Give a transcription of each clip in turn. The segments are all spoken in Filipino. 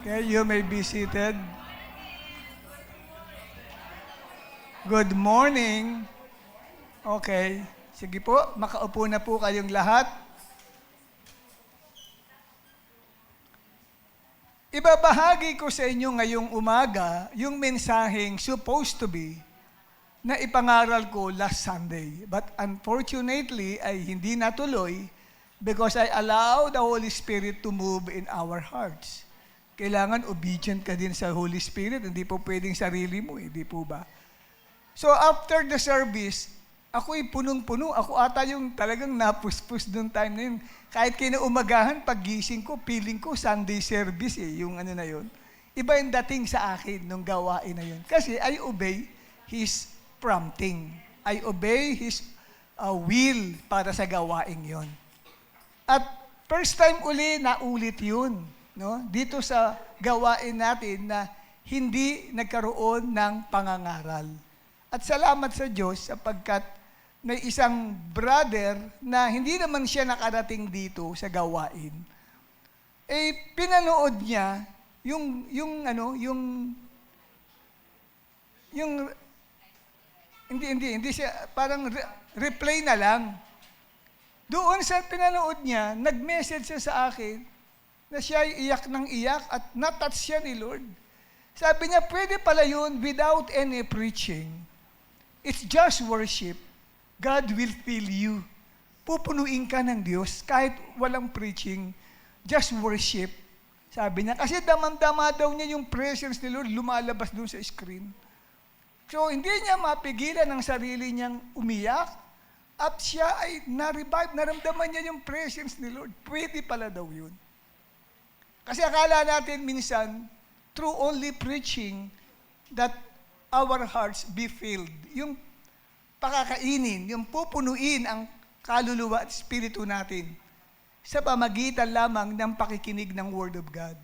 Okay, you may be seated. Good morning. Okay, sige po, makaupo na po kayong lahat. Ibabahagi ko sa inyo ngayong umaga yung mensaheng supposed to be na ipangaral ko last Sunday. But unfortunately, ay hindi natuloy because I allow the Holy Spirit to move in our hearts. Kailangan obedient ka din sa Holy Spirit. Hindi po pwedeng sarili mo, hindi po ba? So after the service, ako'y punong-puno. Ako ata yung talagang napuspus noong time na yun. Kahit kinaumagahan, paggising ko, feeling ko Sunday service yung ano na yun. Iba yung dating sa akin nung gawain na yun. Kasi I obey His prompting. I obey His will para sa gawain yon. At first time uli, naulit yun. No? Dito sa gawain natin na hindi nagkaroon ng pangangaral. At salamat sa Diyos sapagkat may isang brother na hindi naman siya nakarating dito sa gawain. Eh, pinanood niya hindi siya, parang replay na lang. Doon sa pinanood niya, nag-message siya sa akin, na siya ay iyak ng iyak at natouch siya ni Lord. Sabi niya, pwede pala yun without any preaching. It's just worship. God will fill you. Pupunuin ka ng Diyos kahit walang preaching. Just worship. Sabi niya, kasi damang-dama daw niya yung presence ni Lord lumalabas doon sa screen. So, hindi niya mapigilan ang sarili niyang umiyak at siya ay na-revive, naramdaman niya yung presence ni Lord. Pwede pala daw yun. Kasi akala natin minsan, through only preaching, that our hearts be filled. Yung pakakainin, yung pupunuin ang kaluluwa at espiritu natin sa pamagitan lamang ng pakikinig ng Word of God.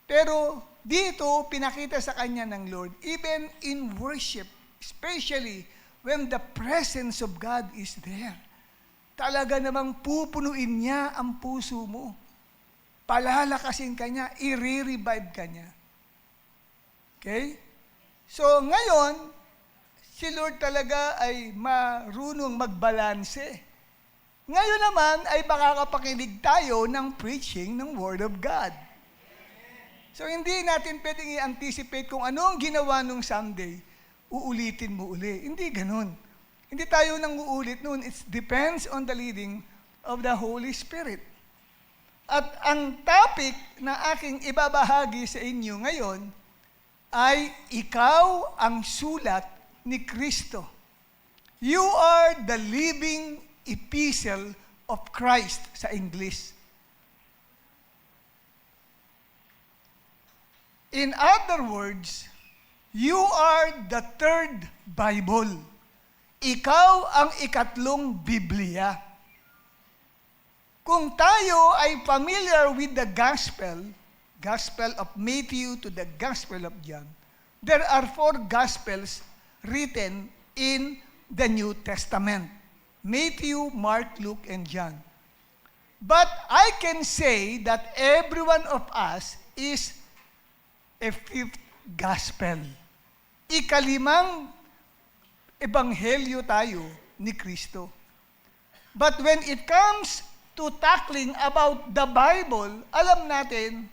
Pero dito, pinakita sa kanya ng Lord, even in worship, especially when the presence of God is there, talaga namang pupunuin niya ang puso mo. Palalakasin ka niya, i-revive ka niya. Okay? So ngayon, si Lord talaga ay marunong magbalanse. Ngayon naman ay makakapakinig tayo ng preaching ng Word of God. So hindi natin pwedeng i-anticipate kung ano ang ginawa nung Sunday, uulitin mo uli. Hindi ganun. Hindi tayo nang uulit noon. It depends on the leading of the Holy Spirit. At ang topic na aking ibabahagi sa inyo ngayon ay ikaw ang sulat ni Kristo. You are the living epistle of Christ sa English. In other words, you are the third Bible. Ikaw ang ikatlong Biblia. Kung tayo ay familiar with the Gospel of Matthew to the Gospel of John, there are 4 Gospels written in the New Testament. Matthew, Mark, Luke, and John. But I can say that every one of us is a 5th Gospel. Ikalimang ebanghelyo tayo ni Kristo. But when it comes to tackling about the Bible, alam natin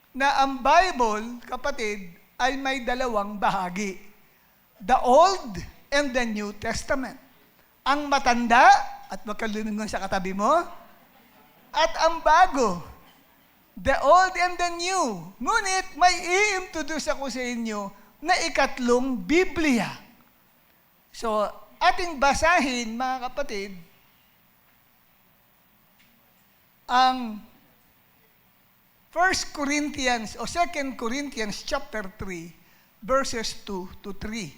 na ang Bible, kapatid, ay may dalawang bahagi. The Old and the New Testament. Ang matanda, at magkalunungan sa katabi mo, at ang bago. The Old and the New. Ngunit may i-introduce ako sa inyo na ikatlong Biblia. So, ating basahin, mga kapatid, ang 1 Corinthians o 2 Corinthians chapter 3 verses 2 to 3.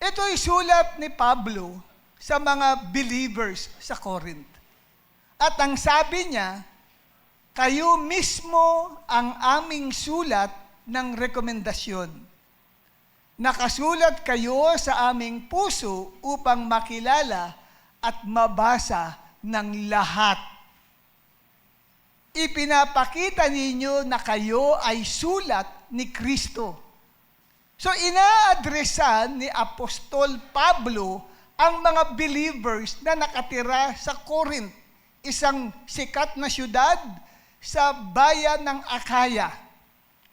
Ito ay sulat ni Pablo sa mga believers sa Corinth. At ang sabi niya, kayo mismo ang aming sulat ng rekomendasyon. Nakasulat kayo sa aming puso upang makilala at mabasa ng lahat ipinapakita ninyo na kayo ay sulat ni Kristo. So inaadresan ni Apostol Pablo ang mga believers na nakatira sa Corinth, isang sikat na syudad sa bayan ng Akaya.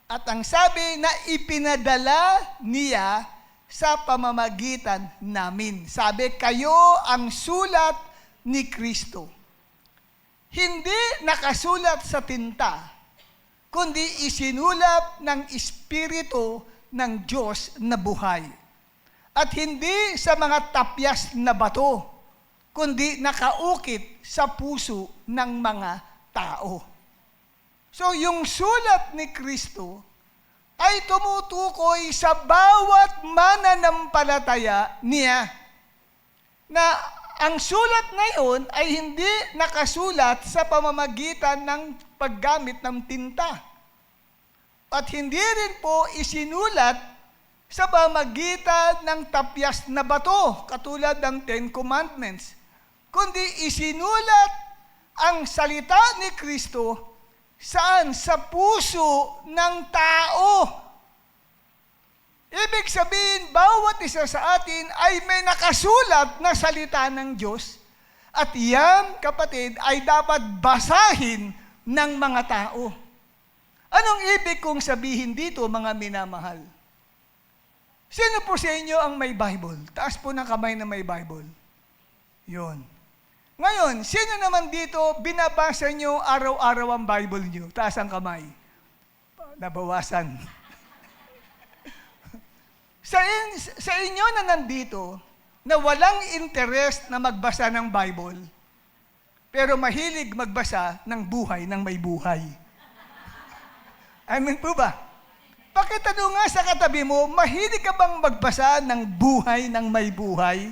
At ang sabi na ipinadala niya sa pamamagitan namin. Sabi, kayo ang sulat ni Kristo. Hindi nakasulat sa tinta, kundi isinulat ng Espiritu ng Diyos na buhay. At hindi sa mga tapyas na bato, kundi nakaukit sa puso ng mga tao. So yung sulat ni Kristo ay tumutukoy sa bawat mananampalataya niya na ang sulat na iyon ay hindi nakasulat sa pamamagitan ng paggamit ng tinta. At hindi rin po isinulat sa pamamagitan ng tapyas na bato, katulad ng Ten Commandments, kundi isinulat ang salita ni Kristo saan? Sa puso ng tao. Ibig sabihin, bawat isa sa atin ay may nakasulat na salita ng Diyos. At yan, kapatid, ay dapat basahin ng mga tao. Anong ibig kong sabihin dito, mga minamahal? Sino po sa inyo ang may Bible? Taas po ng kamay na may Bible. Yun. Ngayon, sino naman dito binabasa nyo araw-araw ang Bible nyo? Taas ang kamay. Nabawasan. Sa inyo na nandito, na walang interest na magbasa ng Bible, pero mahilig magbasa ng buhay ng may buhay. Amen po ba? Pakitanong nga sa katabi mo, mahilig ka bang magbasa ng buhay ng may buhay?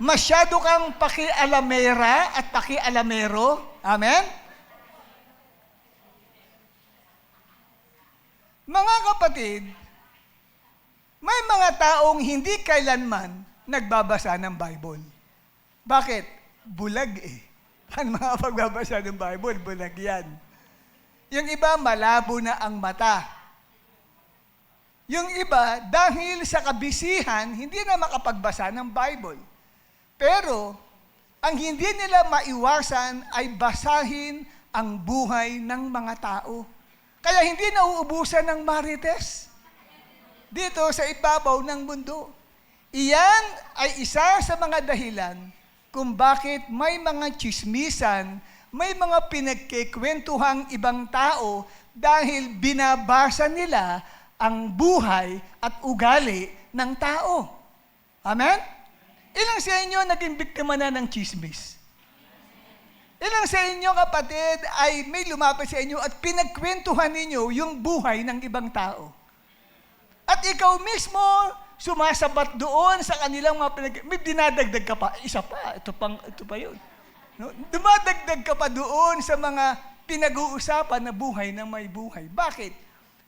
Masyado kang pakialamera at pakialamero. Amen? Mga kapatid, may mga taong hindi kailanman nagbabasa ng Bible. Bakit? Bulag eh. Ang mga pagbabasa ng Bible, bulag yan. Yung iba, malabo na ang mata. Yung iba, dahil sa kabisihan, hindi na makapagbasa ng Bible. Pero, ang hindi nila maiwasan ay basahin ang buhay ng mga tao. Kaya hindi nauubusan ng marites dito sa ibabaw ng mundo. Iyan ay isa sa mga dahilan kung bakit may mga tsismisan, may mga pinagkikwentuhang ibang tao dahil binabasa nila ang buhay at ugali ng tao. Amen? Ilang sa inyo naging biktima na ng chismis? Ilang sa inyo, kapatid, ay may lumapit sa inyo at pinagkwentuhan ninyo yung buhay ng ibang tao? At ikaw mismo, sumasabat doon sa kanilang mga may dinadagdag ka pa, isa pa, ito pa yun. No? Dumadagdag ka pa doon sa mga pinag-uusapan na buhay ng may buhay. Bakit?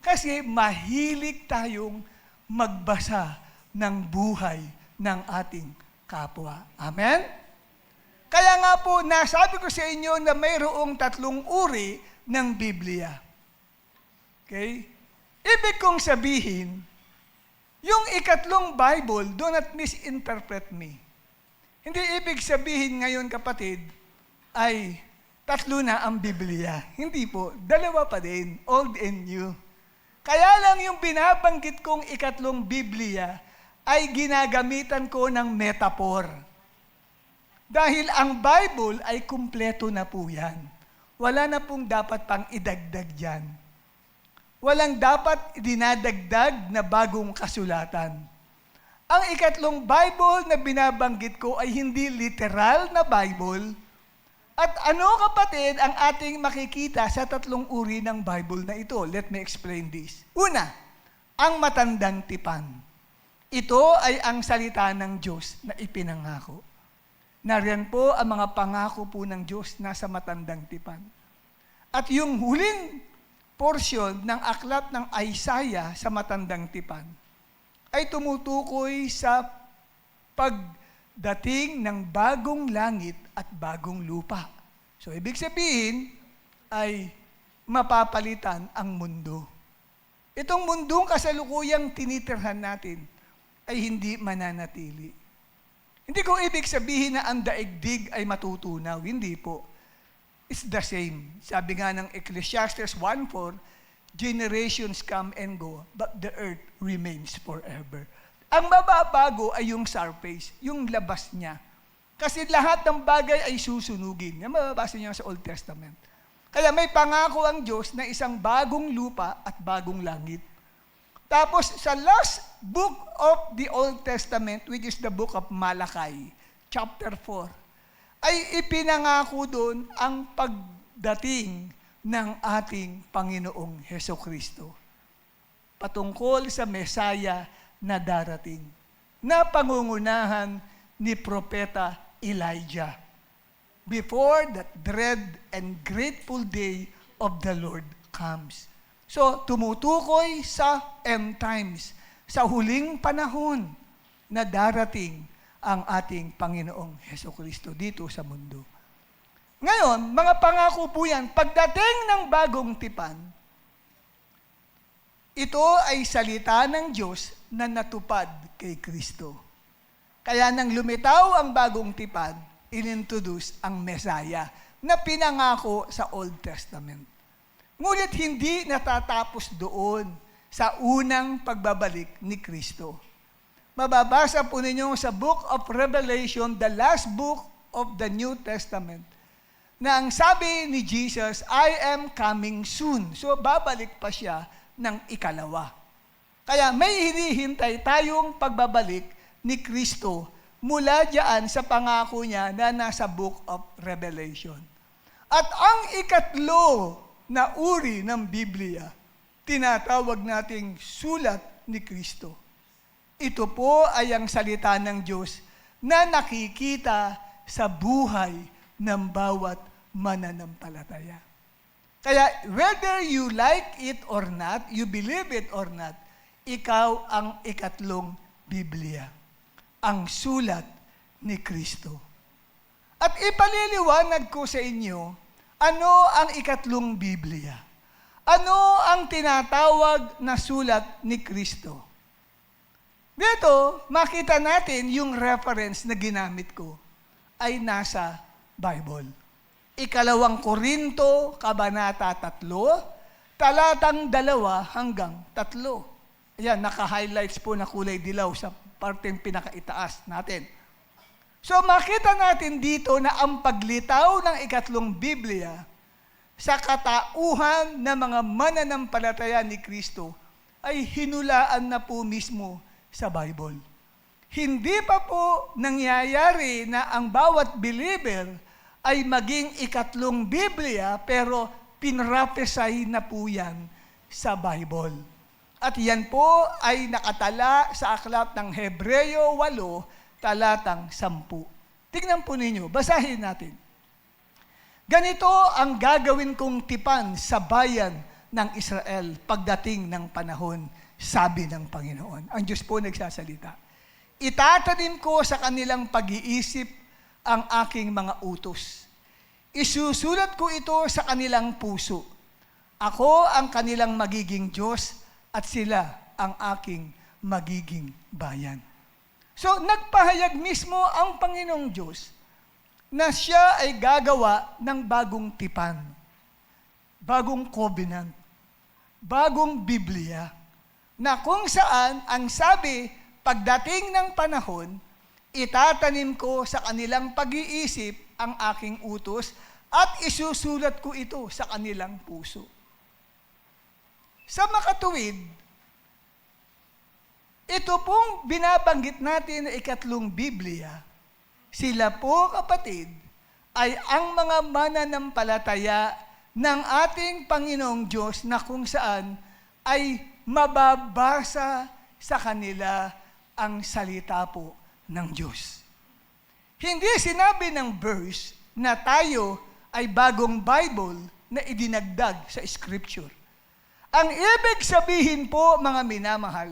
Kasi mahilig tayong magbasa ng buhay ng ating kapwa. Amen? Kaya nga po, nasabi ko sa inyo na mayroong 3 uri ng Biblia. Okay? Ibig kong sabihin, yung ikatlong Bible, do not misinterpret me. Hindi ibig sabihin ngayon, kapatid, ay 3 na ang Biblia. Hindi po, 2 pa din, Old and New. Kaya lang yung binabanggit kong ikatlong Biblia ay ginagamitan ko ng metaphor. Dahil ang Bible ay kumpleto na po yan. Wala na pong dapat pang idagdag dyan. Walang dapat dinadagdag na bagong kasulatan. Ang ikatlong Bible na binabanggit ko ay hindi literal na Bible. At ano, kapatid, ang ating makikita sa 3 uri ng Bible na ito? Let me explain this. Una, ang matandang tipan. Ito ay ang salita ng Diyos na ipinangako. Nariyan po ang mga pangako po ng Diyos nasa matandang tipan. At yung huling portion ng aklat ng Isaiah sa matandang tipan ay tumutukoy sa pagdating ng bagong langit at bagong lupa. So, ibig sabihin, ay mapapalitan ang mundo. Itong mundong kasalukuyang tinitirhan natin ay hindi mananatili. Hindi ko ibig sabihin na ang daigdig ay matutunaw. Hindi po. It's the same. Sabi nga ng Ecclesiastes 1:4, generations come and go, but the earth remains forever. Ang mababago ay yung surface, yung labas niya. Kasi lahat ng bagay ay susunugin. Yan mababasa niyo sa Old Testament. Kaya may pangako ang Diyos na isang bagong lupa at bagong langit. Tapos sa last book of the Old Testament, which is the book of Malachi, chapter 4, ay ipinangako doon ang pagdating ng ating Panginoong Hesukristo. Patungkol sa Mesaya na darating, na pangungunahan ni Propeta Elijah, before that dread and grateful day of the Lord comes. So, tumutukoy sa end times, sa huling panahon na darating ang ating Panginoong Hesukristo dito sa mundo. Ngayon, mga pangako po yan, pagdating ng bagong tipan, ito ay salita ng Diyos na natupad kay Kristo. Kaya nang lumitaw ang bagong tipan, inintroduce ang Messiah na pinangako sa Old Testament. Ngunit hindi natatapos doon sa unang pagbabalik ni Kristo. Mababasa po ninyo sa Book of Revelation, the last book of the New Testament, na ang sabi ni Jesus, I am coming soon. So babalik pa siya ng ikalawa. Kaya may hinihintay tayong pagbabalik ni Kristo mula diyan sa pangako niya na nasa Book of Revelation. At ang ikatlo na uri ng Biblia, tinatawag nating sulat ni Kristo. Ito po ay ang salita ng Diyos na nakikita sa buhay ng bawat mananampalataya. Kaya whether you like it or not, you believe it or not, ikaw ang ikatlong Biblia, ang sulat ni Kristo. At ipaliliwanag ko sa inyo, ano ang ikatlong Biblia? Ano ang tinatawag na sulat ni Kristo? Dito, makita natin yung reference na ginamit ko ay nasa Bible. 2 Korinto, Kabanata 3, talatang 2 hanggang 3. Ayan, naka-highlights po na kulay dilaw sa parteng pinakaitaas natin. So makita natin dito na ang paglitaw ng ikatlong Biblia sa katauhan ng mga mananampalataya ni Kristo ay hinulaan na po mismo sa Bible. Hindi pa po nangyayari na ang bawat believer ay maging ikatlong Biblia, pero pinrapesay na po yan sa Bible. At yan po ay nakatala sa aklat ng Hebreo 8, talatang 10. Tingnan po ninyo, basahin natin. Ganito ang gagawin kong tipan sa bayan ng Israel pagdating ng panahon, sabi ng Panginoon. Ang Diyos po nagsasalita. Itatanim ko sa kanilang pag-iisip ang aking mga utos. Isusulat ko ito sa kanilang puso. Ako ang kanilang magiging Diyos at sila ang aking magiging bayan. So, nagpahayag mismo ang Panginoong Diyos na siya ay gagawa ng bagong tipan, bagong covenant, bagong Biblia, na kung saan ang sabi, pagdating ng panahon, itatanim ko sa kanilang pag-iisip ang aking utos at isusulat ko ito sa kanilang puso. Sa makatuwid, ito pong binabanggit natin na ikatlong Biblia, sila po kapatid, ay ang mga mananampalataya ng ating Panginoong Diyos na kung saan ay mababasa sa kanila ang salita po ng Diyos. Hindi sinabi ng verse na tayo ay bagong Bible na idinagdag sa Scripture. Ang ibig sabihin po, mga minamahal,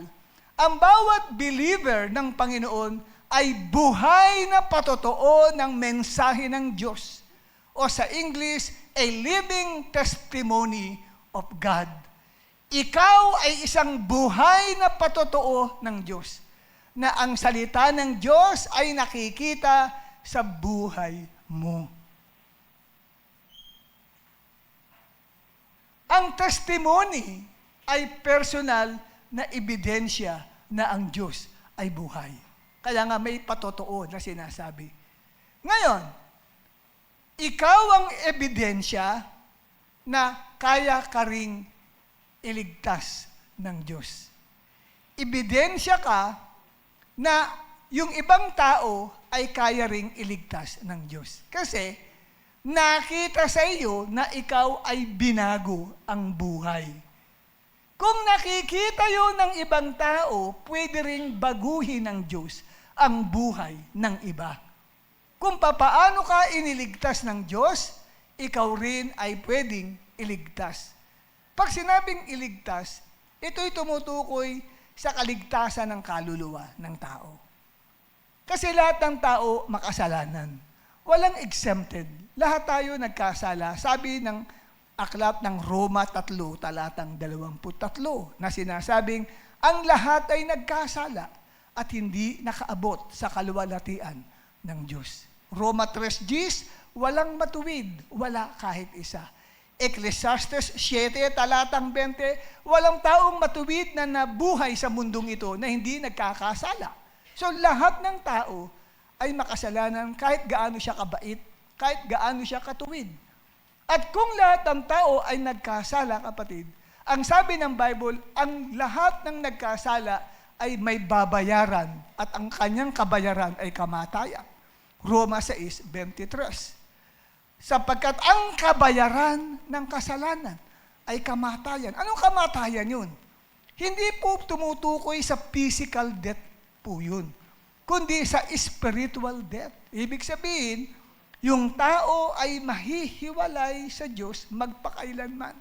ang bawat believer ng Panginoon ay buhay na patotoo ng mensahe ng Diyos. O sa English, a living testimony of God. Ikaw ay isang buhay na patotoo ng Diyos, na ang salita ng Diyos ay nakikita sa buhay mo. Ang testimony ay personal na ebidensya na ang Diyos ay buhay. Kaya nga may patotoo na sinasabi. Ngayon, ikaw ang ebidensya na kaya ka ring iligtas ng Diyos. Ebidensya ka na yung ibang tao ay kaya ring iligtas ng Diyos. Kasi nakita sa iyo na ikaw ay binago ang buhay. Kung nakikita yun ng ibang tao, pwede ring baguhin ng Diyos ang buhay ng iba. Kung papaano ka iniligtas ng Diyos, ikaw rin ay pwedeng iligtas. Pag sinabing iligtas, ito'y tumutukoy sa kaligtasan ng kaluluwa ng tao. Kasi lahat ng tao makasalanan. Walang exempted. Lahat tayo nagkasala. Sabi ng aklat ng Roma 3, talatang 23, na sinasabing, ang lahat ay nagkasala at hindi nakaabot sa kaluwalhatian ng Diyos. Roma 3:10, walang matuwid, wala kahit isa. Ecclesiastes 7, talatang 20, walang taong matuwid na nabuhay sa mundong ito na hindi nagkakasala. So lahat ng tao ay makasalanan kahit gaano siya kabait, kahit gaano siya katuwid. At kung lahat ng tao ay nagkasala, kapatid, ang sabi ng Bible, ang lahat ng nagkasala ay may babayaran at ang kanyang kabayaran ay kamatayan. Roma 6:23. Sapagkat ang kabayaran ng kasalanan ay kamatayan. Anong kamatayan yun? Hindi po tumutukoy sa physical death po yun, kundi sa spiritual death. Ibig sabihin, yung tao ay mahihiwalay sa Diyos magpakailanman.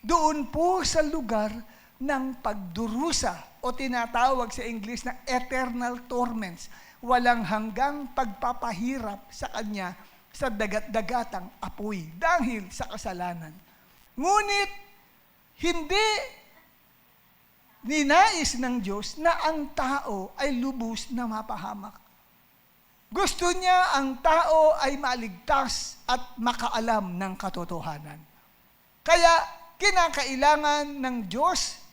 Doon po sa lugar ng pagdurusa o tinatawag sa English na eternal torments. Walang hanggang pagpapahirap sa kanya sa dagat-dagatang apoy dahil sa kasalanan. Ngunit, hindi ninais ng Diyos na ang tao ay lubos na mapahamak. Gusto niya ang tao ay maligtas at makaalam ng katotohanan. Kaya, kinakailangan ng Diyos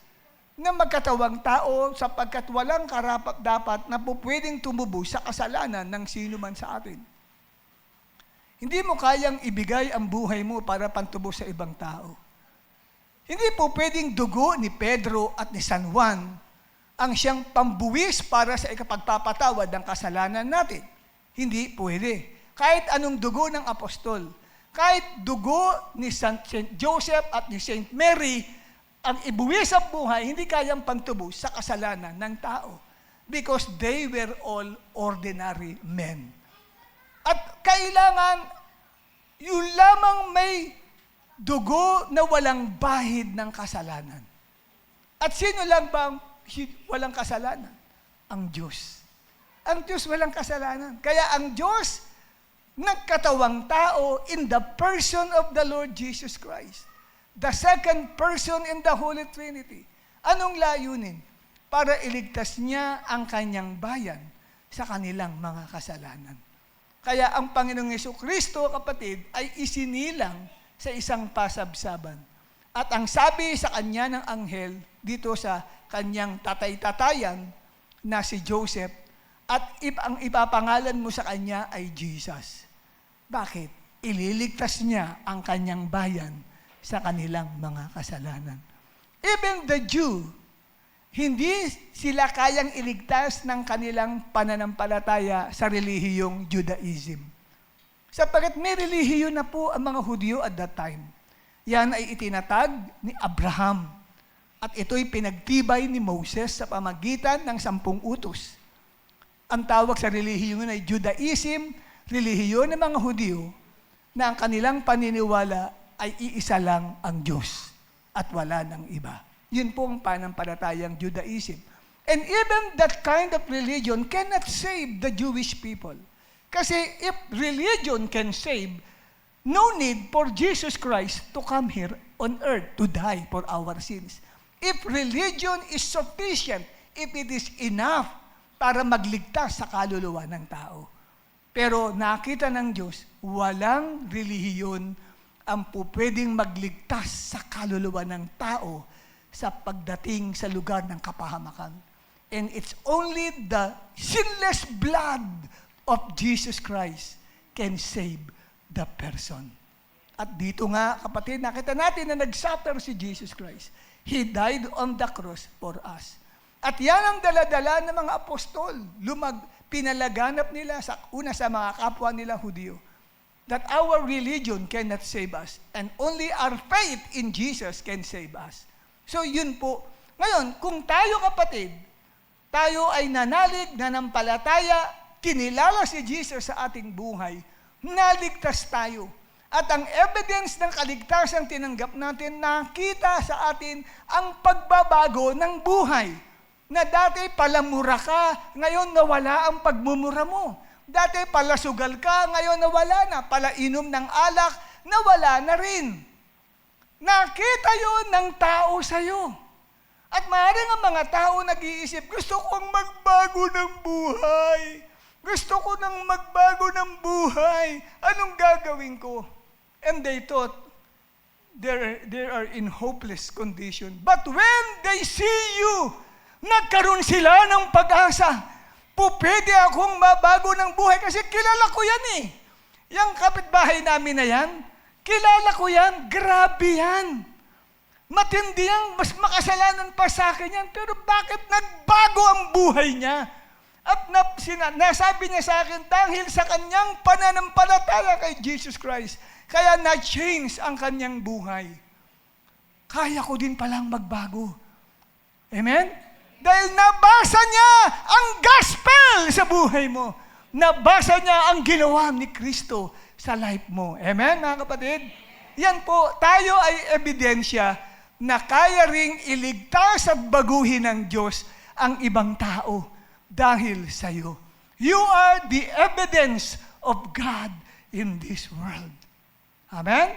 na magkatawang tao sapagkat walang karapat-dapat na po pwedeng tumubos sa kasalanan ng sino man sa atin. Hindi mo kayang ibigay ang buhay mo para pantubos sa ibang tao. Hindi po pwedeng dugo ni Pedro at ni San Juan ang siyang pambuwis para sa ikapagpapatawad ng kasalanan natin. Hindi pwede. Kahit anong dugo ng apostol, kahit dugo ni Saint Joseph at ni Saint Mary, ang ibuwis ang buhay, hindi kayang pantubos sa kasalanan ng tao because they were all ordinary men. At kailangan, yung lamang may dugo na walang bahid ng kasalanan. At sino lang bang walang kasalanan? Ang Diyos. Ang Diyos walang kasalanan. Kaya ang Diyos, nagkatawang tao in the person of the Lord Jesus Christ. The second person in the Holy Trinity. Anong layunin? Para iligtas niya ang kanyang bayan sa kanilang mga kasalanan. Kaya ang Panginoong Jesucristo, kapatid, ay isinilang sa isang pasabsaban. At ang sabi sa kanya ng anghel, dito sa kanyang tatay-tatayan na si Joseph, at ang ipapangalan mo sa kanya ay Jesus. Bakit? Ililigtas niya ang kanyang bayan sa kanilang mga kasalanan. Even the Jew, hindi sila kayang iligtas ng kanilang pananampalataya sa relihiyong Judaism. Sapagkat may relihiyon na po ang mga Hudyo at that time. Yan ay itinatag ni Abraham. At ito'y pinagtibay ni Moses sa pamagitan ng 10 utos. Ang tawag sa relihiyon ay Judaism, relihiyon ng mga Hudyo, na ang kanilang paniniwala ay iisa lang ang Diyos at wala ng iba. Yun po ang panampalatayang Judaism. And even that kind of religion cannot save the Jewish people. Kasi if religion can save, no need for Jesus Christ to come here on earth to die for our sins. If religion is sufficient, if it is enough para magligtas sa kaluluwa ng tao. Pero nakita ng Diyos, walang relihiyon ang pwedeng magligtas sa kaluluwa ng tao sa pagdating sa lugar ng kapahamakan. And it's only the sinless blood of Jesus Christ can save the person. At dito nga, kapatid, nakita natin na nag-suffer si Jesus Christ. He died on the cross for us. At yan ang dala-dala ng mga apostol. Pinalaganap nila una sa mga kapwa nila Hudyo. That our religion cannot save us. And only our faith in Jesus can save us. So yun po. Ngayon, kung tayo kapatid, tayo ay nanalig, nanampalataya, kinilala si Jesus sa ating buhay, naligtas tayo. At ang evidence ng kaligtasan tinanggap natin, nakita sa atin ang pagbabago ng buhay. Na dati palamura ka, ngayon nawala ang pagmumura mo. Dati palasugal ka, ngayon nawala na. Palainom ng alak, nawala na rin. Nakita yun ng tao sa'yo. At maaaring ang mga tao nag-iisip, gusto kong magbago ng buhay. Gusto ko nang magbago ng buhay. Anong gagawin ko? And they thought, they are in hopeless condition. But when they see you, nagkaroon sila ng pag-asa. Pwede akong mabago ng buhay kasi kilala ko yan eh. Yung kapitbahay namin na yan, kilala ko yan, grabe yan. Matindi yan, mas makasalanan pa sa akin yan. Pero bakit nagbago ang buhay niya? At nasabi niya sa akin, dahil sa kanyang pananampalataya kay Jesus Christ, kaya na-change ang kanyang buhay. Kaya ko din palang magbago. Amen? Dahil nabasa niya ang gospel sa buhay mo. Nabasa niya ang ginawa ni Kristo sa life mo. Amen, mga kapatid? Yan po, tayo ay ebidensya na kaya ring iligtas at baguhin ng Diyos ang ibang tao dahil sa iyo. You are the evidence of God in this world. Amen?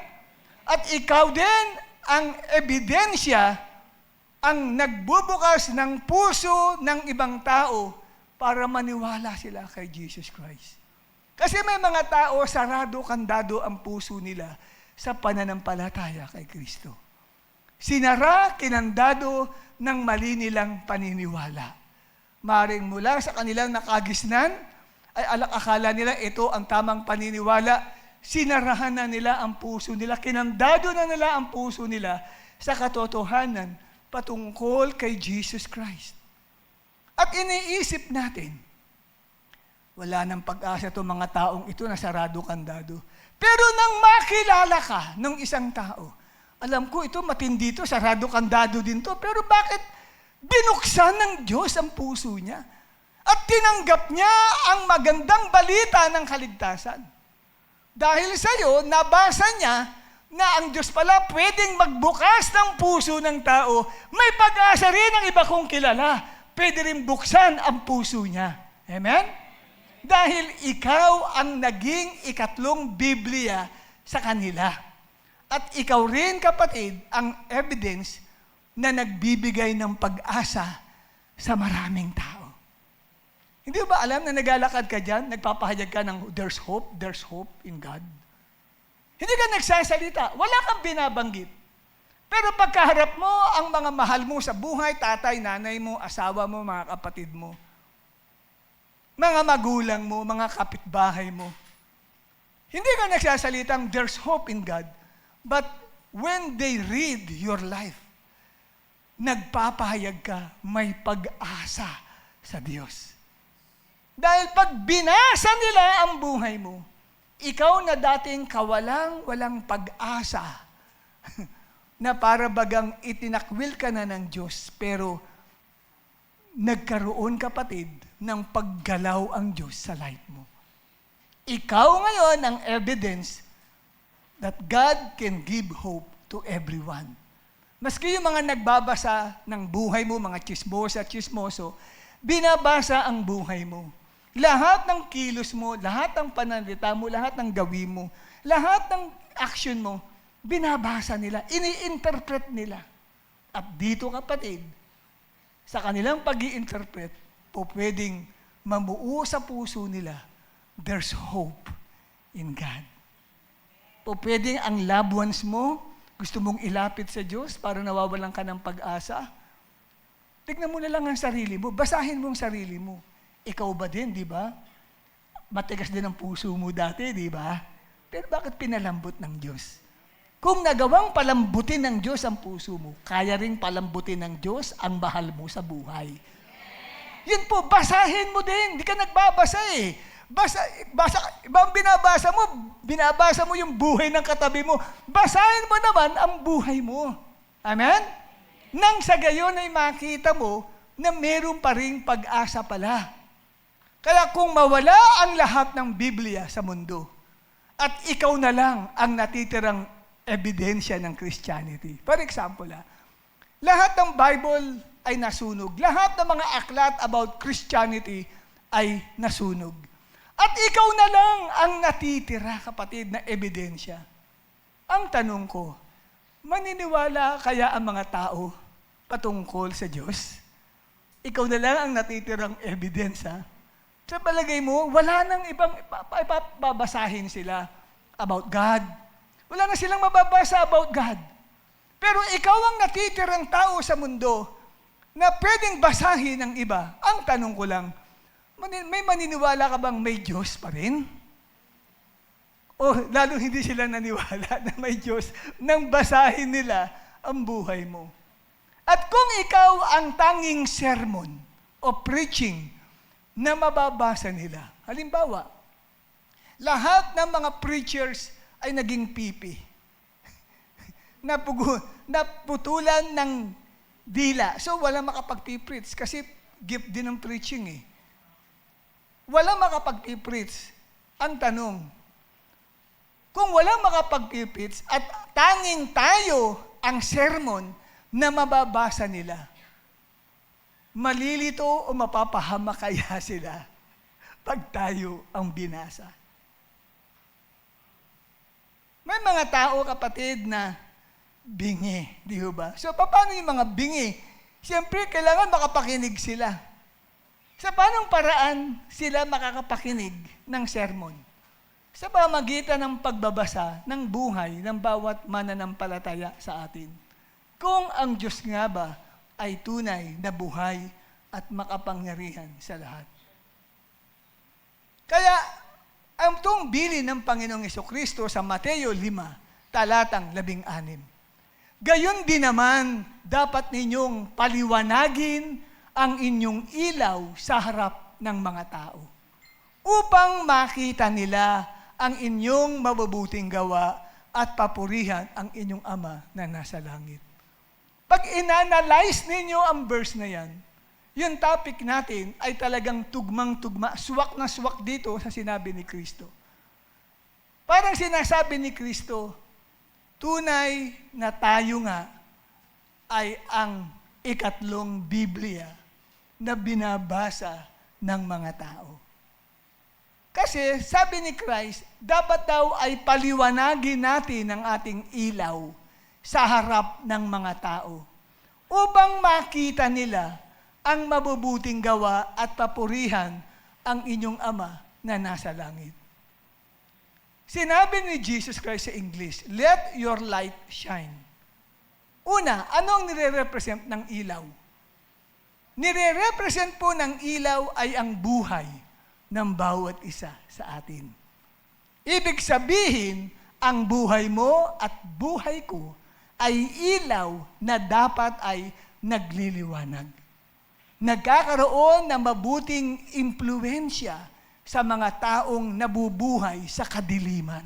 At ikaw din ang ebidensya, ang nagbubukas ng puso ng ibang tao para maniwala sila kay Jesus Christ. Kasi may mga tao, sarado, kandado ang puso nila sa pananampalataya kay Kristo. Sinara, kinandado ng mali nilang paniniwala. Maring mula sa kanilang nakagisnan, ay akala nila ito ang tamang paniniwala. Sinarahan na nila ang puso nila, kinandado na nila ang puso nila sa katotohanan patungkol kay Jesus Christ. At iniisip natin, wala nang pag-asa itong mga taong ito na sarado kandado. Pero nang makilala ka ng isang tao, alam ko ito matindi ito, sarado kandado din to, pero bakit binuksan ng Diyos ang puso niya? At tinanggap niya ang magandang balita ng kaligtasan. Dahil sa iyo, nabasa niya na ang Diyos pala pwedeng magbukas ng puso ng tao. May pag-asa rin ang iba kong kilala. Pwede rin buksan ang puso niya. Amen? Dahil ikaw ang naging ikatlong Biblia sa kanila. At ikaw rin, kapatid, ang evidence na nagbibigay ng pag-asa sa maraming tao. Hindi ba alam na naglalakad ka dyan, nagpapahayag ka ng there's hope in God? Hindi ka nagsasalita, wala kang binabanggit. Pero pagkaharap mo ang mga mahal mo sa buhay, tatay, nanay mo, asawa mo, mga kapatid mo, mga magulang mo, mga kapitbahay mo, hindi ka nagsasalitang there's hope in God, but when they read your life, nagpapahayag ka, may pag-asa sa Diyos. Dahil pag binasa nila ang buhay mo, ikaw na dating kawalang-walang pag-asa, na para bagang itinakwil ka na ng Diyos, pero nagkaroon, kapatid, ng paggalaw ang Diyos sa life mo. Ikaw ngayon ang evidence that God can give hope to everyone. Maski yung mga nagbabasa ng buhay mo, mga chismosa, chismoso, binabasa ang buhay mo. Lahat ng kilos mo, lahat ng pananalita mo, lahat ng gawin mo, Lahat ng action mo, binabasa nila, ini-interpret nila. At dito kapatid, sa kanilang pag-i-interpret, po pwedeng mamuo sa puso nila, there's hope in God. Po pwedeng ang loved ones mo, gusto mong ilapit sa Diyos para nawawalan ka ng pag-asa. Tignan mo na lang ang sarili mo, basahin mo ang sarili mo. Ikaw ba din, di ba? Matigas din ang puso mo dati, di ba? Pero bakit pinalambot ng Diyos? Kung nagawang palambutin ng Diyos ang puso mo, kaya ring palambutin ng Diyos ang mahal mo sa buhay. Yun po, basahin mo din. Hindi ka nagbabasa eh. Ibang binabasa mo yung buhay ng katabi mo. Basahin mo naman ang buhay mo. Amen? Nang sa gayon ay makita mo na meron pa ring pag-asa pala. Kaya kung mawala ang lahat ng Biblia sa mundo, at ikaw na lang ang natitirang ebidensya ng Christianity. For example, lahat ng Bible ay nasunog. Lahat ng mga aklat about Christianity ay nasunog. At ikaw na lang ang natitira, kapatid, na ebidensya. Ang tanong ko, maniniwala kaya ang mga tao patungkol sa Diyos? Ikaw na lang ang natitirang ebidensya. Sa palagay mo, wala nang ibang babasahin sila about God. Wala na silang mababasa about God. Pero ikaw ang natitirang tao sa mundo na pwedeng basahin ng iba. Ang tanong ko lang, may maniniwala ka bang may Diyos pa rin? O lalo hindi sila naniwala na may Diyos nang basahin nila ang buhay mo. At kung ikaw ang tanging sermon o preaching na mababasa nila, halimbawa, lahat ng mga preachers ay naging pipi. Naputulan ng dila. So, wala makapag-preach kasi gift din ng preaching eh. Wala makapag-preach. Ang tanong, kung wala makapag-preach at tanging tayo ang sermon na mababasa nila, malilito o mapapahama kaya sila pag tayo ang binasa? May mga tao, kapatid, na bingi, di ba? So, paano yung mga bingi? Siyempre, kailangan makapakinig sila. Sa paanong paraan sila makakapakinig ng sermon? Sa pamagitan ng pagbabasa ng buhay ng bawat mananampalataya sa atin. Kung ang Diyos nga ba ay tunay na buhay at makapangyarihan sa lahat. Kaya, ang tungbilin ng Panginoong Jesucristo sa Mateo 5, talatang 16. Gayon din naman, dapat ninyong paliwanagin ang inyong ilaw sa harap ng mga tao, upang makita nila ang inyong mabubuting gawa at papurihan ang inyong Ama na nasa langit. Pag inanalyze ninyo ang verse na yan, yung topic natin ay talagang tugmang-tugma, suwak na suwak dito sa sinabi ni Kristo. Parang sinasabi ni Kristo, tunay na tayo nga ay ang ikatlong Biblia na binabasa ng mga tao. Kasi sabi ni Christ, dapat daw ay paliwanagin natin ang ating ilaw sa harap ng mga tao upang makita nila ang mabubuting gawa at papurihan ang inyong Ama na nasa langit. Sinabi ni Jesus Christ sa English, let your light shine. Una, ano ang nire-represent ng ilaw? Nire-represent po ng ilaw ay ang buhay ng bawat isa sa atin. Ibig sabihin, ang buhay mo at buhay ko ay ilaw na dapat ay nagliliwanag. Nagkakaroon ng mabuting impluwensya sa mga taong nabubuhay sa kadiliman.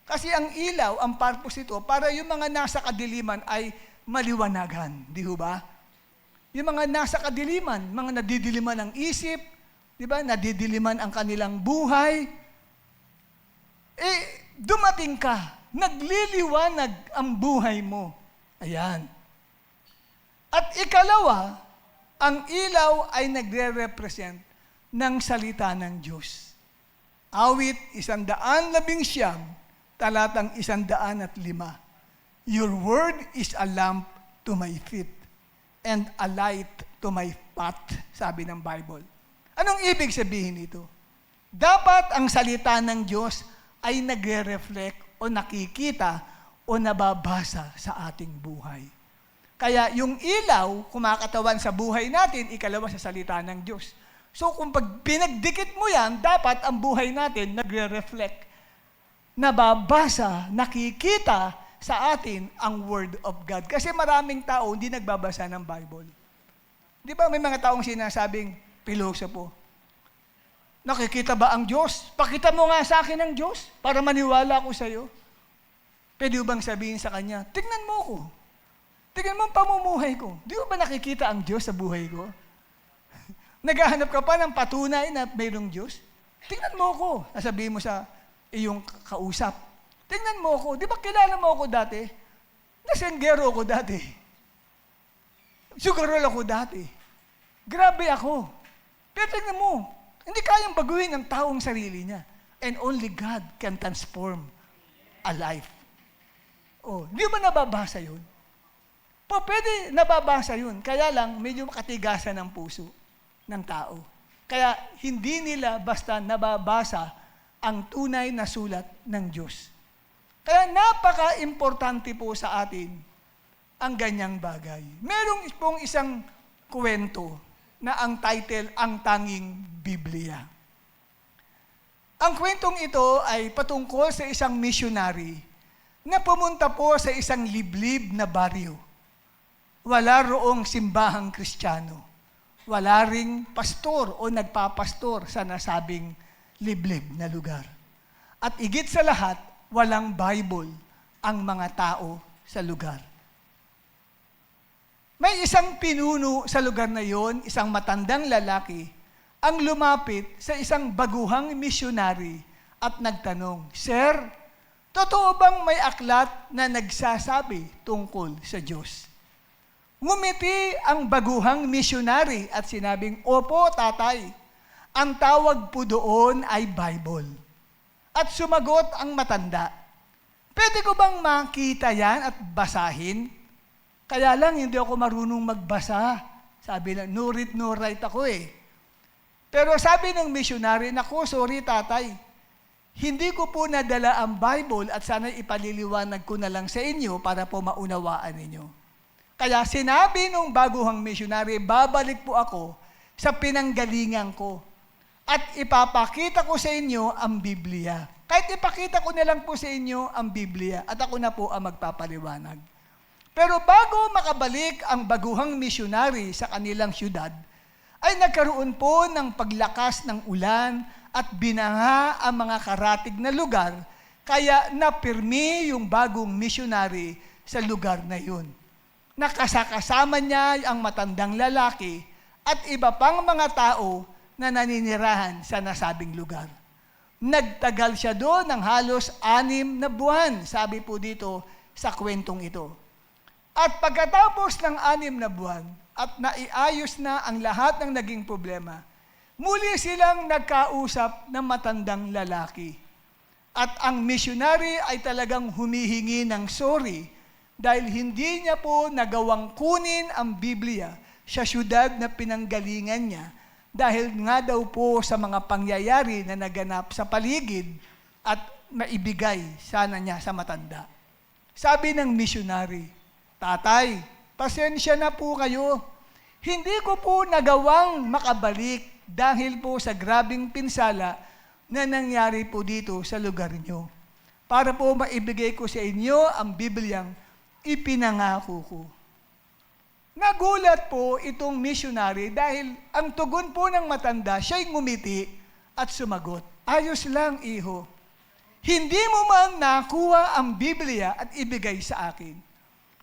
Kasi ang ilaw, ang purpose ito, para yung mga nasa kadiliman ay maliwanagan. Di ba? Yung mga nasa kadiliman, mga nadidiliman ang isip, di ba? Nadidiliman ang kanilang buhay. Dumating ka, nagliliwanag ang buhay mo. Ayan. At ikalawa, ang ilaw ay nagre-represent ng salita ng Diyos. Awit 119, talatang 105. Your word is a lamp to my feet and a light to my path, sabi ng Bible. Anong ibig sabihin nito? Dapat ang salita ng Diyos ay nagre-reflect o nakikita o nababasa sa ating buhay. Kaya yung ilaw, kumakatawan sa buhay natin, ikalawa sa salita ng Diyos. So kung pag pinagdikit mo yan, dapat ang buhay natin nagre-reflect, nababasa, nakikita sa atin ang Word of God. Kasi maraming tao hindi nagbabasa ng Bible. Di ba may mga taong sinasabing pilosopo? Nakikita ba ang Diyos? Pakita mo nga sa akin ang Diyos para maniwala ako sa iyo. Pwede bang sabihin sa kanya, tingnan mo ko. Tingnan mo ang pamumuhay ko. Di ba nakikita ang Diyos sa buhay ko? Naghahanap ka pa ng patunay na mayroong Diyos? Tingnan mo ko. Sasabihin mo sa iyong kausap. Tingnan mo ko. Di ba kilala mo ako dati? Nasenggero ako dati. Sugarol ako dati. Grabe ako. Pero tingnan mo, hindi kayang baguhin ng taong sarili niya. And only God can transform a life. Oh, di ba nababasa yun? Pwede nababasa yun. Kaya lang, medyo makatigasan ng puso ng tao. Kaya hindi nila basta nababasa ang tunay na sulat ng Diyos. Kaya napaka-importante po sa atin ang ganyang bagay. Merong pong isang kwento na ang title, Ang Tanging Biblia. Ang kwentong ito ay patungkol sa isang missionary na pumunta po sa isang liblib na baryo. Wala roong simbahang Kristiyano. Wala ring pastor o nagpapastor sa nasabing liblib na lugar. At higit sa lahat, walang Bible ang mga tao sa lugar. May isang pinuno sa lugar na yon, isang matandang lalaki, ang lumapit sa isang baguhang misyonary at nagtanong, Sir, totoo bang may aklat na nagsasabi tungkol sa Diyos? Ngumiti ang baguhang misyonary at sinabing, Opo, tatay, ang tawag po doon ay Bible. At sumagot ang matanda, Pwede ko bang makita yan at basahin? Kaya lang, hindi ako marunong magbasa. Sabi lang, no read, no write ako eh. Pero sabi ng missionary, naku, sorry tatay, hindi ko po nadala ang Bible at sana ipaliliwanag ko na lang sa inyo para po maunawaan ninyo. Kaya sinabi nung baguhang missionary, babalik po ako sa pinanggalingan ko at ipapakita ko sa inyo ang Biblia. Kahit ipakita ko na lang po sa inyo ang Biblia at ako na po ang magpapaliwanag. Pero bago makabalik ang baguhang missionary sa kanilang syudad, ay nagkaroon po ng paglakas ng ulan at binaha ang mga karatig na lugar, kaya napirmi yung bagong missionary sa lugar na yun. Nakasakasama niya ang matandang lalaki at iba pang mga tao na naninirahan sa nasabing lugar. Nagtagal siya doon ng halos 6 na buwan, sabi po dito sa kwentong ito. At pagkatapos ng 6 na buwan at naiayos na ang lahat ng naging problema, muli silang nagkausap ng matandang lalaki. At ang missionary ay talagang humihingi ng sorry dahil hindi niya po nagawang kunin ang Biblia sa syudad na pinanggalingan niya dahil nga daw po sa mga pangyayari na naganap sa paligid at maibigay sana niya sa matanda. Sabi ng missionary, Tatay, pasensya na po kayo. Hindi ko po nagawang makabalik dahil po sa grabing pinsala na nangyari po dito sa lugar niyo. Para po maibigay ko sa inyo ang Bibliang ipinangako ko. Nagulat po itong missionary dahil ang tugon po ng matanda, siya'y ngumiti at sumagot, Ayos lang, iho. Hindi mo man nakuha ang Biblia at ibigay sa akin.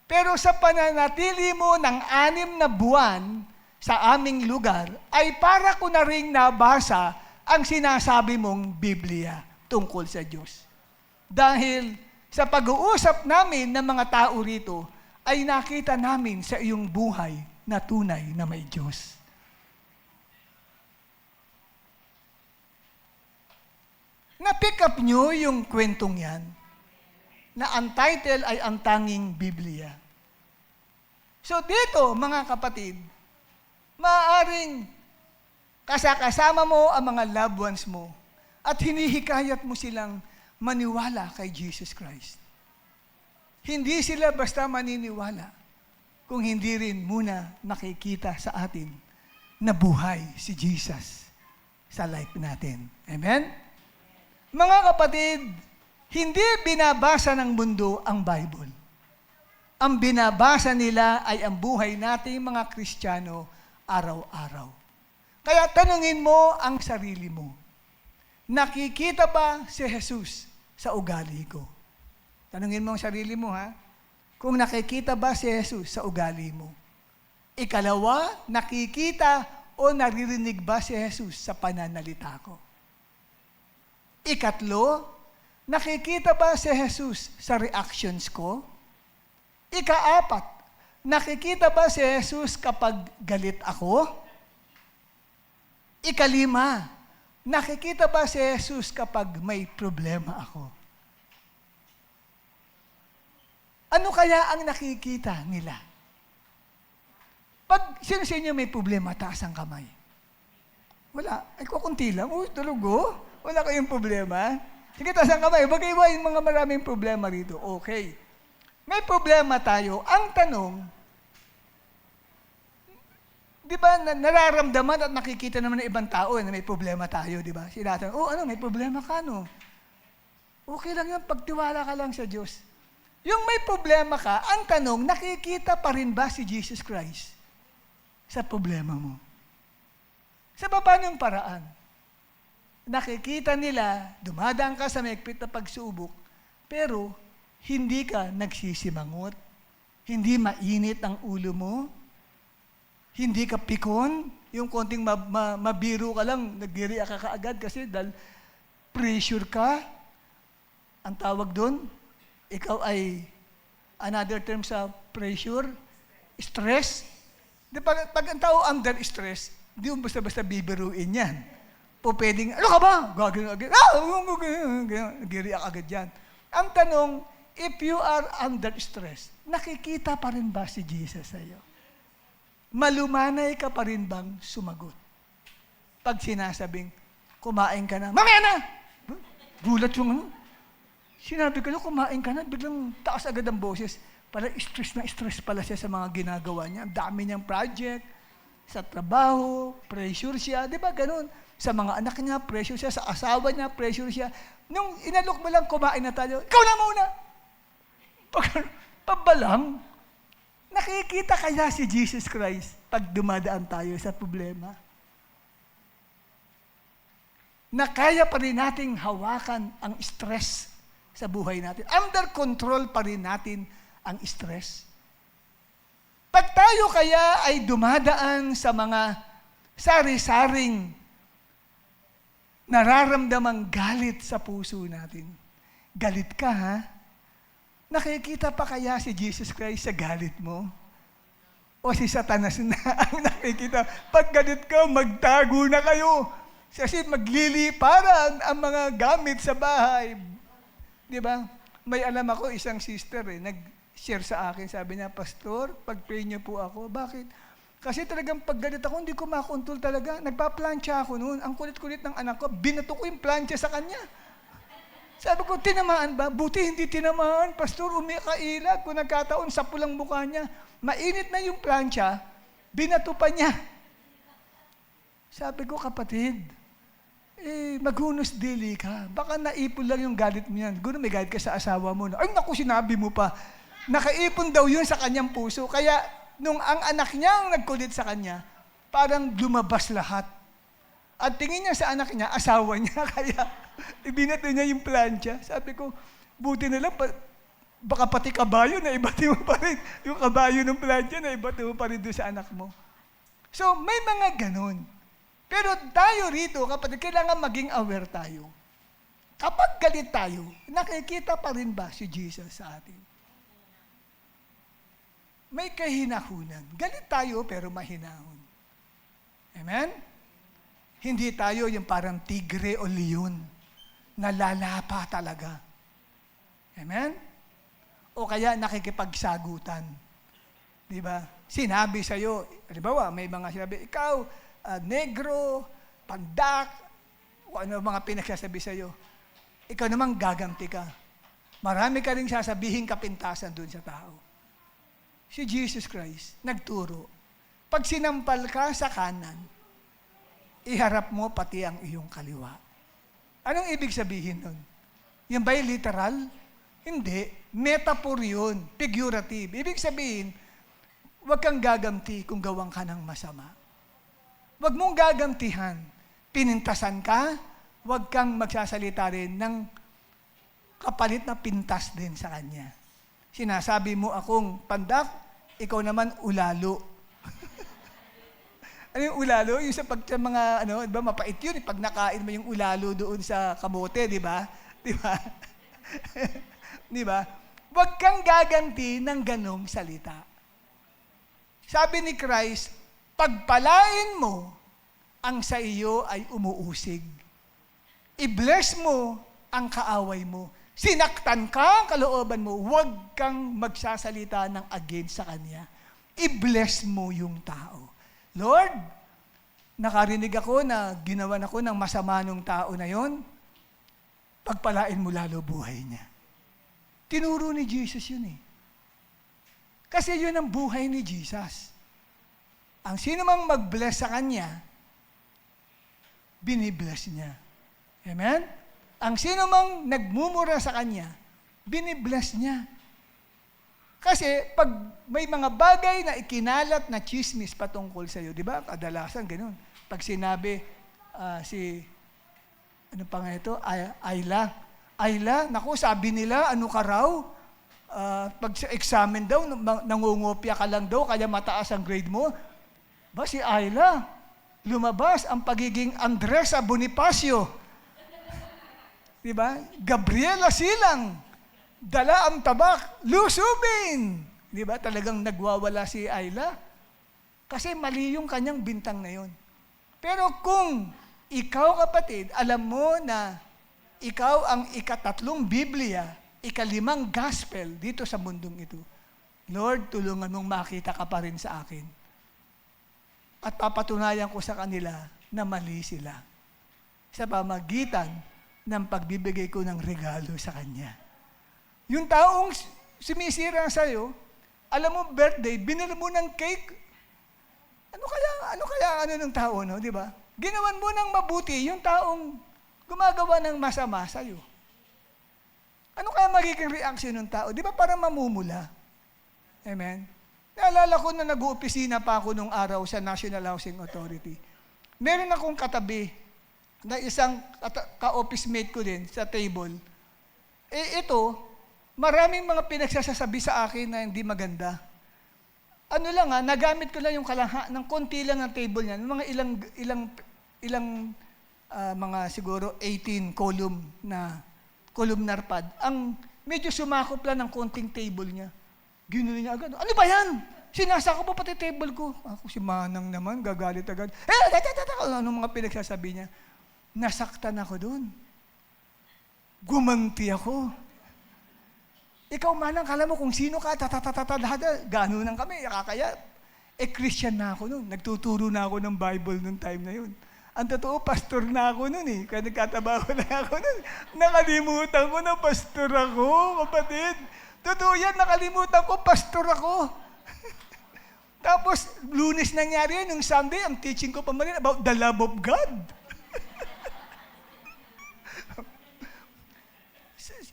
Pero sa pananatili mo ng 6 na buwan sa aming lugar, ay para ko na ring nabasa ang sinasabi mong Biblia tungkol sa Diyos. Dahil sa pag-uusap namin ng mga tao rito, ay nakita namin sa iyong buhay na tunay na may Diyos. Na-pick up nyo yung kwentong yan, na ang title ay Ang Tanging Biblia. So dito, mga kapatid, maaaring kasama mo ang mga loved ones mo at hinihikayat mo silang maniwala kay Jesus Christ. Hindi sila basta maniniwala kung hindi rin muna nakikita sa atin na buhay si Jesus sa life natin. Amen? Mga kapatid, hindi binabasa ng mundo ang Bible. Ang binabasa nila ay ang buhay nating mga Kristiyano araw-araw. Kaya tanungin mo ang sarili mo, nakikita ba si Jesus sa ugali ko? Tanungin mo ang sarili mo, ha? Kung nakikita ba si Jesus sa ugali mo? Ikalawa, nakikita o naririnig ba si Jesus sa pananalita ko? Ikatlo, nakikita ba si Jesus sa reactions ko? Ikaapat, nakikita ba si Jesus kapag galit ako? Ikalima, nakikita ba si Jesus kapag may problema ako? Ano kaya ang nakikita nila? Pag sino sa inyo may problema, taas ang kamay. Wala. Ay, kukunti lang. Uy, talago? Wala kayong problema? Sige, taas ang kamay. Bagay ba yung mga maraming problema rito? Okay. May problema tayo. Ang tanong, di ba, nararamdaman at nakikita naman ng ibang tao na may problema tayo, di ba? Sinatanong, may problema ka, no? Okay lang yun, pagtiwala ka lang sa Diyos. Yung may problema ka, ang tanong, nakikita pa rin ba si Jesus Christ sa problema mo? Sa baba ng paraan. Nakikita nila, dumadaan ka sa mahigpit na pagsubok, pero hindi ka nagsisimangot, hindi mainit ang ulo mo, hindi ka pikon, yung konting mabiro ka lang, nag-react ka kaagad kasi dahil pressure ka. Ang tawag doon, ikaw ay, another term sa pressure, stress. Di, pag ang tao under stress, di mo basta-basta bibiruin yan. Po pwedeng, ano ka ba? Gagawin agad. Nag-react agad yan. Ang tanong, if you are under stress, nakikita pa rin ba si Jesus sa iyo? Malumanay ka pa rin bang sumagot? Pag sinasabing, kumain ka na, mamaya na! Gulat yung ano. Sinabi ko na, kumain ka na, biglang taas agad ang boses. Para stress na stress pala siya sa mga ginagawa niya. Ang dami niyang project, sa trabaho, pressure siya. Di ba ganun? Sa mga anak niya, pressure siya. Sa asawa niya, pressure siya. Nung inalok mo lang, kumain na tayo, ikaw na muna! Pabalang, nakikita kaya si Jesus Christ pag dumadaan tayo sa problema? Na kaya pa rin nating hawakan ang stress sa buhay natin. Under control pa rin natin ang stress. Pag tayo kaya ay dumadaan sa mga sari-saring nararamdamang galit sa puso natin. Galit ka, ha? Nakikita pa kaya si Jesus Christ sa galit mo? O si Satanas na ang nakikita? Pag galit ka, magtago na kayo. Kasi magliliparan ang mga gamit sa bahay. Di ba? May alam ako, isang sister, nag-share sa akin. Sabi niya, Pastor, pag-pray niyo po ako. Bakit? Kasi talagang pag galit ako, hindi ko makontrol talaga. Nagpa-plancha ako noon. Ang kulit-kulit ng anak ko, binato ko yung plancha sa kanya. Sabi ko, tinamaan ba? Buti hindi tinamaan. Pastor, umikailag. Kung nagkataon, sa pulang mukha niya. Mainit na yung plancha, binato pa niya. Sabi ko, kapatid, maghunos dili ka. Baka naipon lang yung galit mo yan. Gusto may galit ka sa asawa mo. Ay, naku, sinabi mo pa. Nakaipon daw yun sa kanyang puso. Kaya, nung ang anak niya ang nagkulit sa kanya, parang lumabas lahat. At tingin niya sa anak niya, asawa niya, kaya ibinato niya yung plancha. Sabi ko, buti na lang, baka pati kabayo na ibati mo pa rin. Yung kabayo ng plancha na ibati mo pa rin doon sa anak mo. So, may mga ganun. Pero tayo rito, kapatid, kailangan maging aware tayo. Kapag galit tayo, nakikita pa rin ba si Jesus sa atin? May kahinahunan. Galit tayo, pero mahinahon. Amen? Hindi tayo yung parang tigre o leon nalalapa talaga. Amen? O kaya nakikipagsagutan. Di ba? Sinabi sa'yo, halimbawa, may mga sinabi, ikaw, negro, pandak, o ano mga pinagsasabi sa'yo. Ikaw naman gaganti ka. Marami ka rin sasabihin kapintasan dun sa tao. Si Jesus Christ, nagturo. Pag sinampal ka sa kanan, iharap mo pati ang iyong kaliwa. Anong ibig sabihin nun? Yan ba'y literal? Hindi. Metaphor yun. Figurative. Ibig sabihin, huwag kang gaganti kung gawang ka ng masama. Huwag mong gagantihan. Pinintasan ka, huwag kang magsasalita rin ng kapalit na pintas din sa kanya. Sinasabi mo akong pandak, ikaw naman ulalo. Ano yung ulalo? Yung sa mga, di ba, mapait yun. Pag nakain mo yung ulalo doon sa kamote, di ba? Di ba? Di ba? Huwag kang gaganti ng ganong salita. Sabi ni Christ, pagpalain mo ang sa iyo ay umuusig. I-bless mo ang kaaway mo. Sinaktan ka ang kalooban mo, huwag kang magsasalita ng against sa kanya. I-bless mo yung tao. Lord, nakarinig ako na ginawan ako ng masama nung tao na yon, pagpalain mo lalo buhay niya. Tinuro ni Jesus yun eh. Kasi yun ang buhay ni Jesus. Ang sino mang mag-bless sa kanya, binibless niya. Amen? Ang sino mang nagmumura sa kanya, binibless niya. Kasi pag may mga bagay na ikinalat na chismis patungkol sa iyo, di ba? Kadalasan ganun. Pag sinabi ano pa nga ito? Ayla, naku, sabi nila, ano ka raw? Pag sa examen daw, nangungopia ka lang daw, kaya mataas ang grade mo. Ba, si Ayla, lumabas ang pagiging Andresa Bonifacio. Diba? Gabriela Silang, dala ang tabak, lusubin. Diba? Talagang nagwawala si Ayla. Kasi mali yung kanyang bintang na yun. Pero kung ikaw, kapatid, alam mo na ikaw ang ikatatlong Biblia, ikalimang gospel dito sa mundong ito, Lord, tulungan mong makita ka pa rin sa akin. At papatunayan ko sa kanila na mali sila sa pamagitan ng pagbibigay ko ng regalo sa kanya. Yung taong sumisira sa'yo, alam mo, birthday, binili mo ng cake, ano kaya ng tao, no? Di ba? Ginawan mo ng mabuti yung taong gumagawa ng masama sa'yo. Ano kaya magiging reaction ng tao? Di ba parang mamumula? Amen? Naalala ko na nag-uopisina pa ako nung araw sa National Housing Authority. Meron akong katabi na isang ka-office mate ko din sa table. Ito, maraming mga pinagsasabi sa akin na hindi maganda. Ano lang nagamit ko lang yung ng konti lang ang table niya, mga ilang mga siguro 18 columnar pad. Ang medyo sumakop lang ng konting table niya. Ginulo niya agad. Ano ba yan? Sinasako pa pati table ko. Ako si Manang naman, gagalit agad. Anong mga pinagsasabi niya? Nasaktan ako doon. Gumanti ako. Ikaw, Manang, kala mo kung sino ka, gano'n lang kami, kaya. Christian na ako noon. Nagtuturo na ako ng Bible noong time na yun. Ang totoo, pastor na ako noon eh. Kaya nagkatabaho na ako noon. Nakalimutan ko na pastor ako, kapatid. Totoo yan, nakalimutan ko, pastor ako. Tapos, Lunes nangyari yun, nung Sunday, ang teaching ko pa man about the love of God.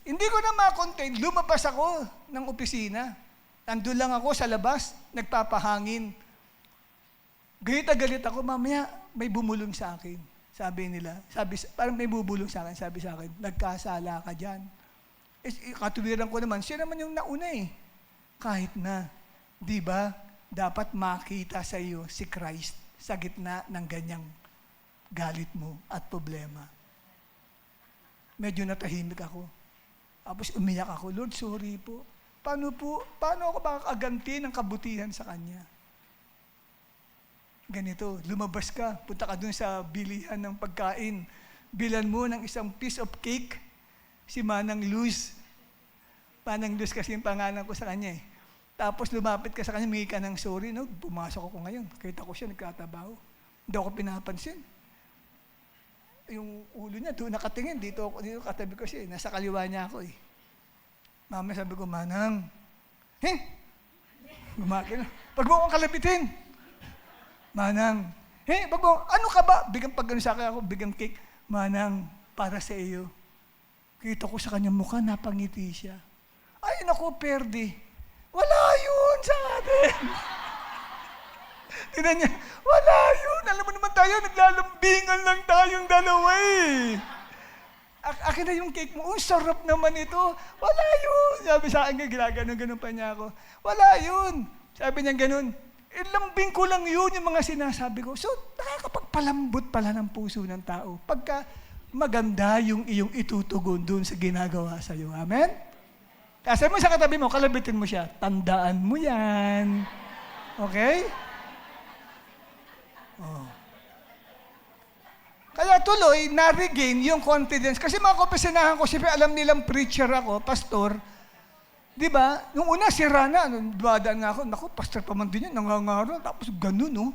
Hindi ko na ma-contain. Lumabas ako ng opisina. Nandun lang ako sa labas, nagpapahangin. Galit na galit ako, mamaya may bumulong sa akin. Sabi nila, parang may bubulong sa akin, sabi sa akin, nagkasala ka dyan. Katuwiran ko naman, siya naman yung nauna eh. Kahit na, di ba, dapat makita sa iyo si Christ sa gitna ng ganyang galit mo at problema. Medyo natahimik ako. Tapos umiyak ako, Lord, sorry po. Paano ako makakaganti ng kabutihan sa Kanya? Ganito, lumabas ka, punta ka dun sa bilihan ng pagkain. bilan mo ng isang piece of cake si Manang Luz. Manang Luz kasi yung pangalan ko sa kanya eh. Tapos lumapit ka sa kanya, humingi ka ng sorry, no? Pumasok ako ngayon. Kita ko siya, nagkatabaho. Hindi ako pinapansin. Yung ulo niya, doon nakatingin. Dito katabi ko siya. Nasa kaliwa niya ako eh. Mama, sabi ko, Manang. Gumakin. Pag mo akong kalabitin. Manang. Pag mo, ano ka ba? Bigyan pag gano'n sa akin ako, bigyan cake. Manang, para sa iyo. Kita ko sa kanyang mukha, napangiti siya. Ay, naku, perdi. Wala yun sa atin. Tinan niya, wala yun. Alam mo naman tayo, naglalambingan lang tayong dalawa eh. Akin na yung cake mo, sarap naman ito. Wala yun. Sabi sa akin, ginaganon pa niya ako. Wala yun. Sabi niya ganun. Lambing ko lang yun, yung mga sinasabi ko. So, nakakapagpalambot pala ng puso ng tao. Pagka maganda yung iyong itutugon dun sa ginagawa sa'yo. Amen? Kasi mo sa katabi mo, kalabitin mo siya. Tandaan mo yan. Okay? Oh. Kaya tuloy, na-regain yung confidence. Kasi mga kapisinahan ko, siyempre alam nilang preacher ako, pastor. Di ba? Nung una, sira na. Nung dumadaan nga ako, naku, pastor pa man din yan, nangangaro. Tapos ganun, no?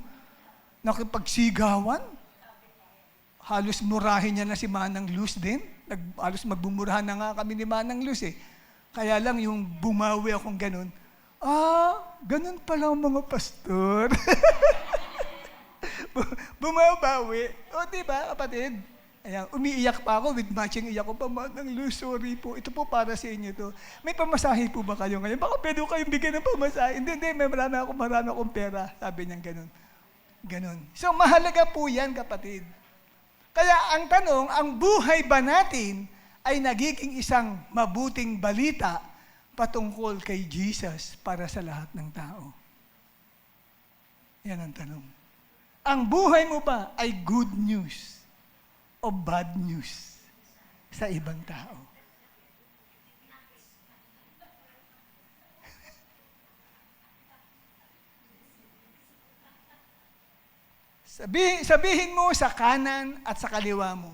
Nakipagsigawan. Halos murahin niya na si Manang Luz din. Halos magbumurahan na nga kami ni Manang Luz eh. Kaya lang yung bumawi akong ganun. Ganun pala ang mga pastor. Bumabawi. O, diba, kapatid? Ayan, umiiyak pa ako with matching iyak ko pa. Manang Luz, sorry po. Ito po para sa inyo to. May pamasahe po ba kayo ngayon? Baka pwede kayong bigyan ng pamasahe. Hindi, may marami akong pera. Sabi niya ganun. Ganun. So, mahalaga po yan, kapatid. Kaya ang tanong, ang buhay ba natin ay nagiging isang mabuting balita patungkol kay Jesus para sa lahat ng tao? Yan ang tanong. Ang buhay mo ba ay good news o bad news sa ibang tao? Sabihin mo sa kanan at sa kaliwa mo.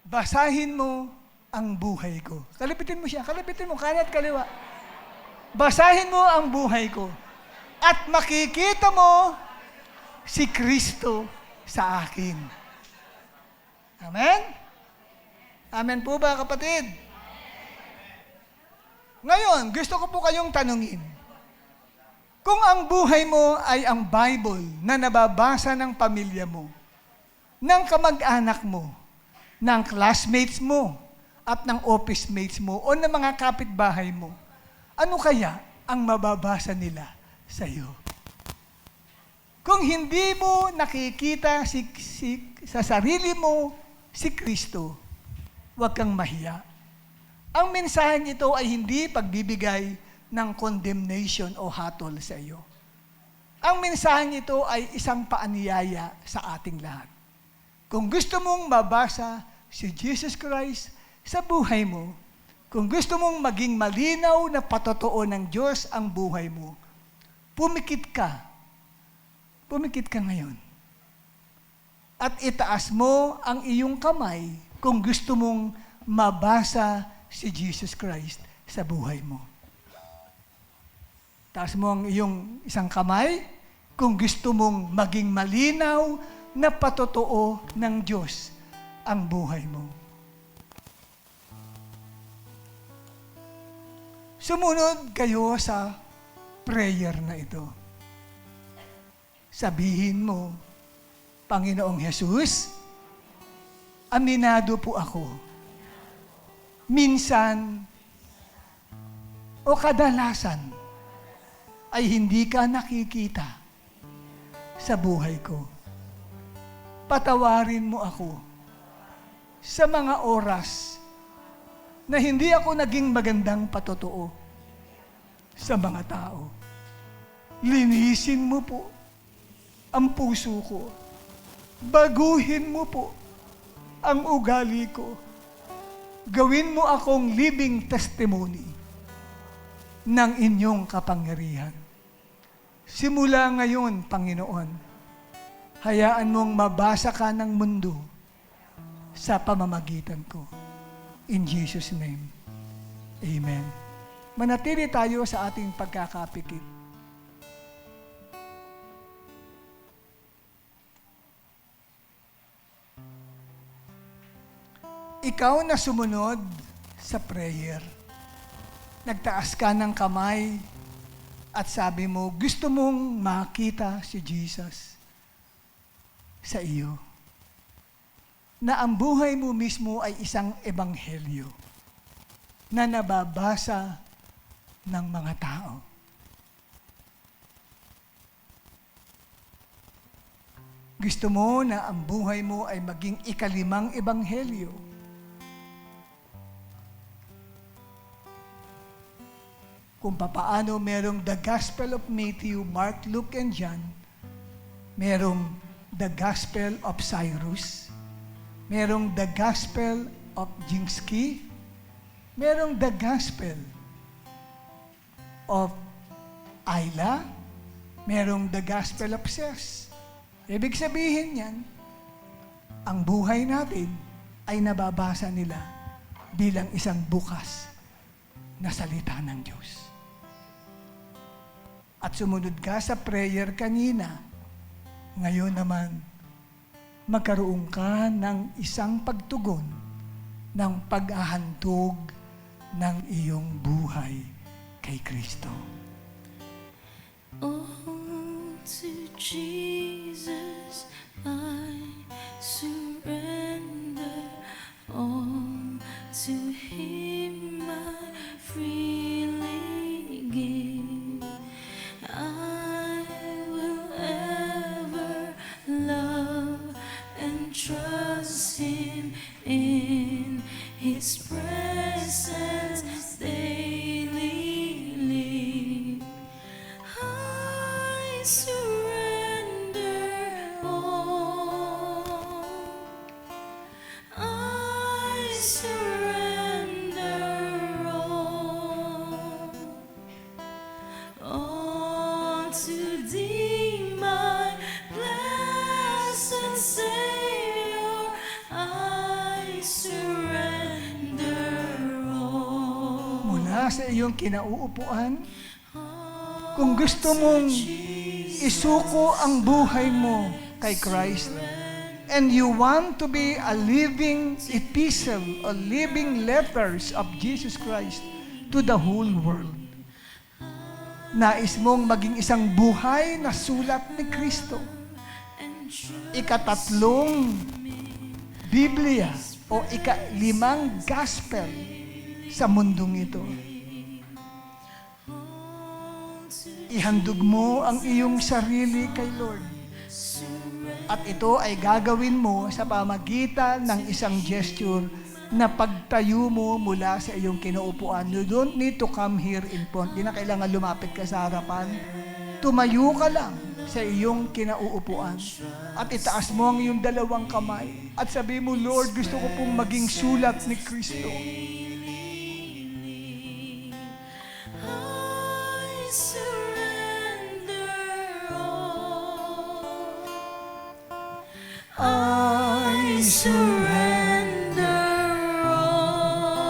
Basahin mo ang buhay ko. Kalapitin mo siya. Kalapitin mo, kanan at kaliwa. Basahin mo ang buhay ko. At makikita mo si Kristo sa akin. Amen? Amen po ba, kapatid? Ngayon, gusto ko po kayong tanungin. Kung ang buhay mo ay ang Bible na nababasa ng pamilya mo, ng kamag-anak mo, ng classmates mo, at ng office mates mo, o ng mga kapitbahay mo, ano kaya ang mababasa nila sa iyo? Kung hindi mo nakikita sa sarili mo si Kristo, huwag kang mahiya. Ang mensaheng ito ay hindi pagbibigay ng condemnation o hatol sa iyo. Ang mensaheng ito ay isang paanyaya sa ating lahat. Kung gusto mong mabasa si Jesus Christ sa buhay mo, kung gusto mong maging malinaw na patotoo ng Diyos ang buhay mo, pumikit ka. Pumikit ka ngayon. At itaas mo ang iyong kamay kung gusto mong mabasa si Jesus Christ sa buhay mo. Taas mo ang iyong isang kamay kung gusto mong maging malinaw na patotoo ng Diyos ang buhay mo. Sumunod kayo sa prayer na ito. Sabihin mo, Panginoong Jesus, aminado po ako. Minsan o kadalasan ay hindi ka nakikita sa buhay ko. Patawarin mo ako sa mga oras na hindi ako naging magandang patotoo sa mga tao. Linisin mo po ang puso ko. Baguhin mo po ang ugali ko. Gawin mo akong living testimony ng inyong kapangyarihan. Simula ngayon, Panginoon, hayaan mong mabasa ka ng mundo sa pamamagitan ko. In Jesus' name, Amen. Manatili tayo sa ating pagkakapikit. Ikaw na sumunod sa prayer. Nagtaas ka ng kamay at sabi mo, gusto mong makita si Jesus sa iyo. Na ang buhay mo mismo ay isang ebanghelyo na nababasa ng mga tao. Gusto mo na ang buhay mo ay maging ikalimang ebanghelyo. Kung papaano merong the Gospel of Matthew, Mark, Luke, and John, merong the Gospel of Cyrus, merong the Gospel of Jinsky, merong the Gospel of Ayla, merong the Gospel of Ses. Ibig sabihin yan, ang buhay natin ay nababasa nila bilang isang bukas na salita ng Diyos. At sumunod ka sa prayer kanina, ngayon naman, magkaroon ka ng isang pagtugon ng pag-ahantog ng iyong buhay kay Kristo. Oh, to Jesus I surrender all, to Him I freely give. I will ever love and trust Him in His presence daily live. I surrender all. I surrender all. All to Thee, my blessed Savior, I surrender all. Mula sa iyong kinauupuan, kung gusto mong isuko ang buhay mo kay Christ, and you want to be a living epistle or living letters of Jesus Christ to the whole world, nais mong maging isang buhay na sulat ni Kristo, ikatatlong Biblia o ikalimang gospel sa mundong ito, ihandog mo ang iyong sarili kay Lord. At ito ay gagawin mo sa pamagitan ng isang gesture na pagtayo mo mula sa iyong kinaupuan. You don't need to come here in front. Di na kailangan lumapit ka sa harapan. Tumayo ka lang sa iyong kinauupuan. At itaas mo ang iyong dalawang kamay. At sabi mo, Lord, gusto ko pong maging sulat ni Kristo. I surrender all. I Surrender all.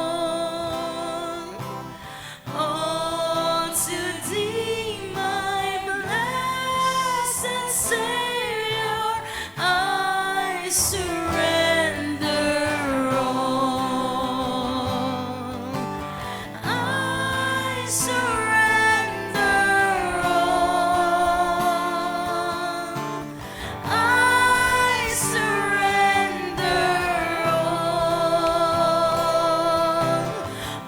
All to Thee, my blessed Savior, I surrender all. I surrender all. I surrender all.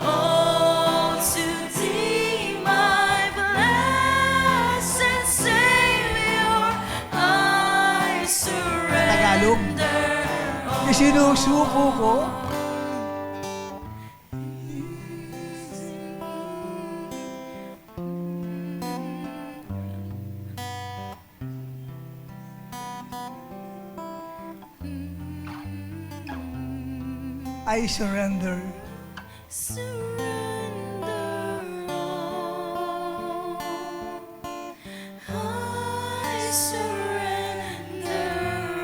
All to Thee, my blessed Savior, I Tagalog. surrender all. Isinusuko ko I surrender. Surrender all. I surrender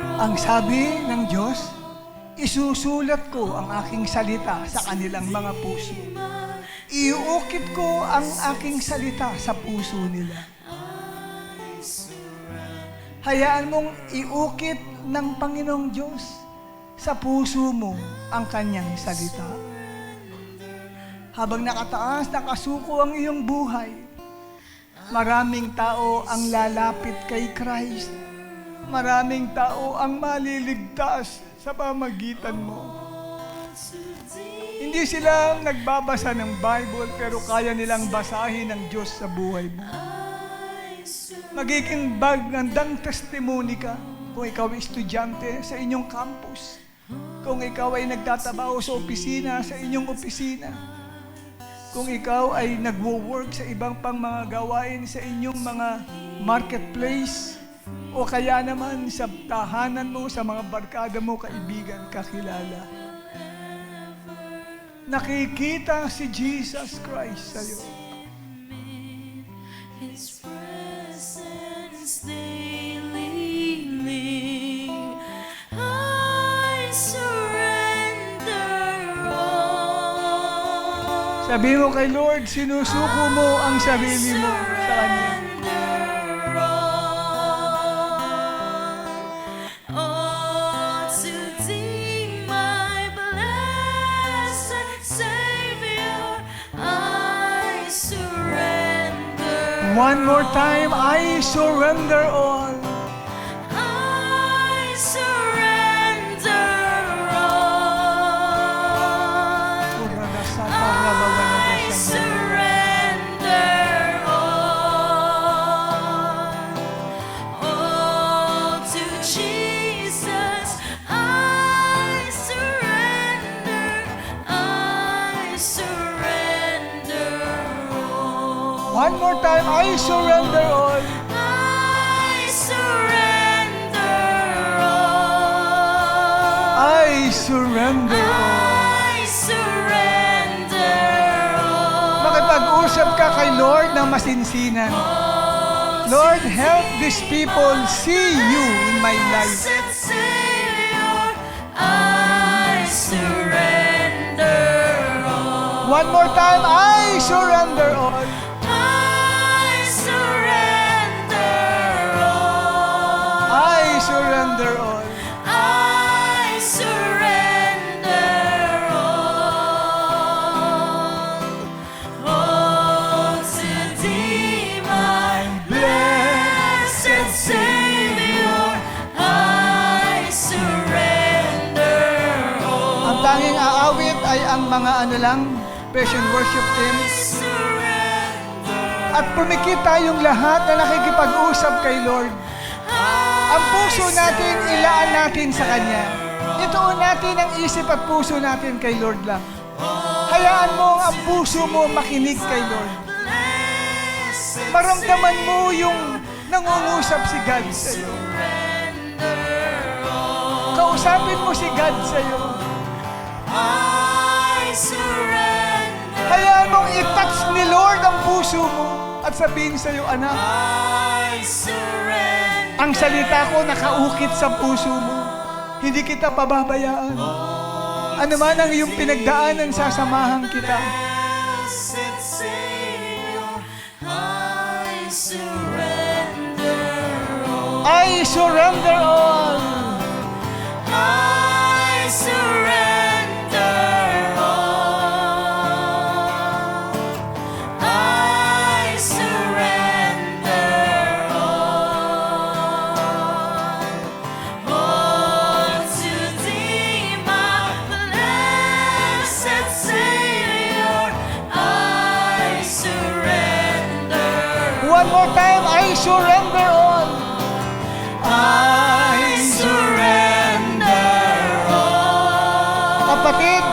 all. Ang sabi ng Diyos, Isusulat ko ang aking salita sa kanilang mga puso. Iuukit ko ang aking salita sa puso nila. Hayaan mong iukit ng Panginoong Diyos sa puso mo ang kanyang salita. Habang nakataas, nakasuko ang iyong buhay, maraming tao ang lalapit kay Christ. Maraming tao ang maliligtas sa pamagitan mo. Hindi sila nagbabasa ng Bible, pero kaya nilang basahin ng Diyos sa buhay mo. Magiging magandang testimony ka kung ikaw ay estudyante sa inyong campus. Kung ikaw ay nagtatrabaho sa opisina, sa inyong opisina. Kung ikaw ay nagwo-work sa ibang pang mga gawain sa inyong mga marketplace, o kaya naman sa tahanan mo, sa mga barkada mo, kaibigan, kakilala. Nakikita si Jesus Christ sa iyo. His presence daily lead. I surrender all. Sabi mo kay Lord, sinusuko mo ang sarili mo sa Kanya. One more time, I surrender all. I surrender all. I surrender all to Jesus. I surrender all. One more time, I surrender all. I surrender all. I surrender all. I surrender all. Makipag-usap ka kay Lord ng masinsinan. Lord, help these people see you in my life. Blessed Savior, I surrender all. One more time, I surrender all. I surrender all. I surrender all. I surrender all to Thee, my blessed Savior. I surrender all. Ang tanging aawit ay ang mga praise and worship teams. At pumikit tayong lahat na nakikipag-usap kay Lord. Ang puso natin, ilaan natin sa Kanya. Ituon natin ang isip at puso natin kay Lord lang. Hayaan mo ang puso mo makinig kay Lord. Maramdaman mo yung nangungusap si God sa iyo. Kausapin mo si God sa iyo. Hayaan mong i-touch ni Lord ang puso mo at sabihin sa iyo, anak, ang salita ko nakaukit sa puso mo. Hindi kita pababayaan. Ano man ang iyong pinagdaanan, sasamahan kita. I surrender all. I surrender all. I surrender all to Thee, my blessed Savior. I surrender. One more time, I surrender all. I surrender all. Kapatid,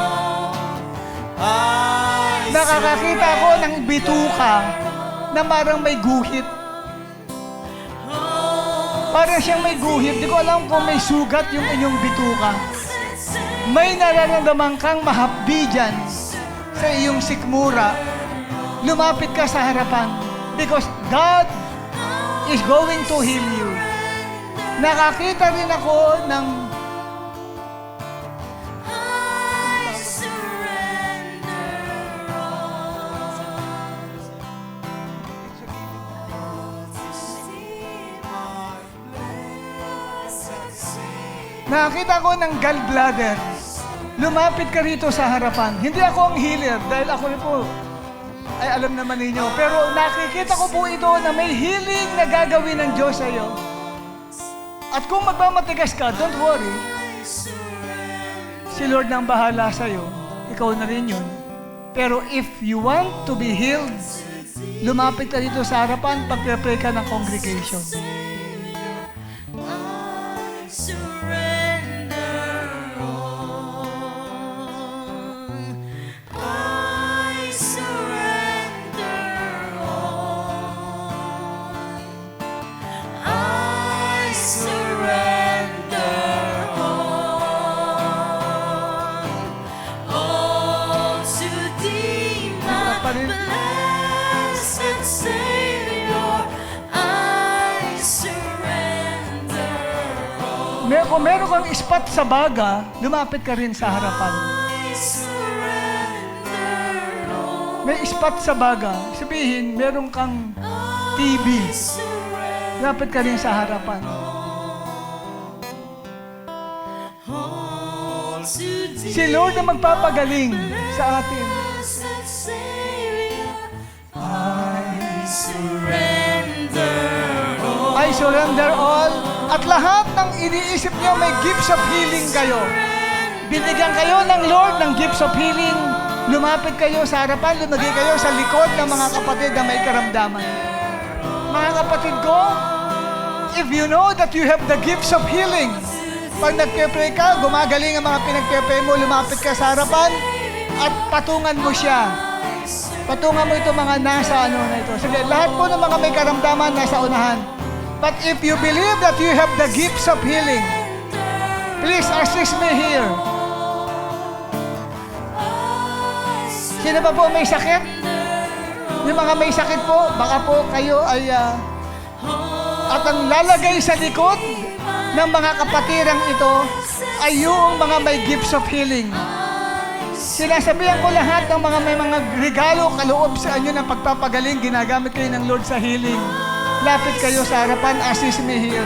I nakakakita ako ng bituka na parang may guhit. Parang siyang may guhit. Di ko alam kung may sugat yung inyong bituka. May nararamdaman kang mahapdi dyan sa iyong sikmura. Lumapit ka sa harapan because God is going to heal you. Nakakita rin ako ng nakakita ko ng gallbladder. Lumapit ka rito sa harapan. Hindi ako ang healer dahil ako rin po ay alam naman ninyo. Pero nakikita ko po ito na may healing na gagawin ng Diyos sa iyo. At kung magmamatigas ka, don't worry. Si Lord nang bahala sa iyo. Ikaw na rin yun. Pero if you want to be healed, lumapit ka dito sa harapan, pag-pray ka ng congregation. Blessed Savior, I surrender all. Kung meron kang spot sa baga, lumapit ka rin sa harapan. I surrender all. May spot sa baga, sabihin, meron kang TB. Lumapit ka rin sa harapan. All to thee, Si Lord na magpapagaling sa atin. blessed Savior, I surrender all. I surrender all. At lahat ng iniisip niyo may gifts of healing kayo. Binigyan kayo ng Lord ng gifts of healing. Lumapit kayo sa harapan, lumagay kayo sa likod ng mga kapatid na may karamdaman. Mga kapatid ko, if you know that you have the gifts of healing, pag nagpe-pray ka, gumagaling ang mga pinagpe-pray mo, lumapit ka sa harapan at patungan mo siya. Patungan mo ito mga nasa na ito. Sige, lahat po ng mga may karamdaman nasa unahan. But if you believe that you have the gifts of healing, please assist me here. Sino ba po may sakit? Yung mga may sakit po, baka po kayo ay at ang lalagay sa likod ng mga kapatirang ito ay yung mga may gifts of healing. Sinasabihan ko lahat ng mga may mga regalo kaloob sa inyo ng pagpapagaling, ginagamit kayo ng Lord sa healing. Lapit kayo sa harapan, assist me here.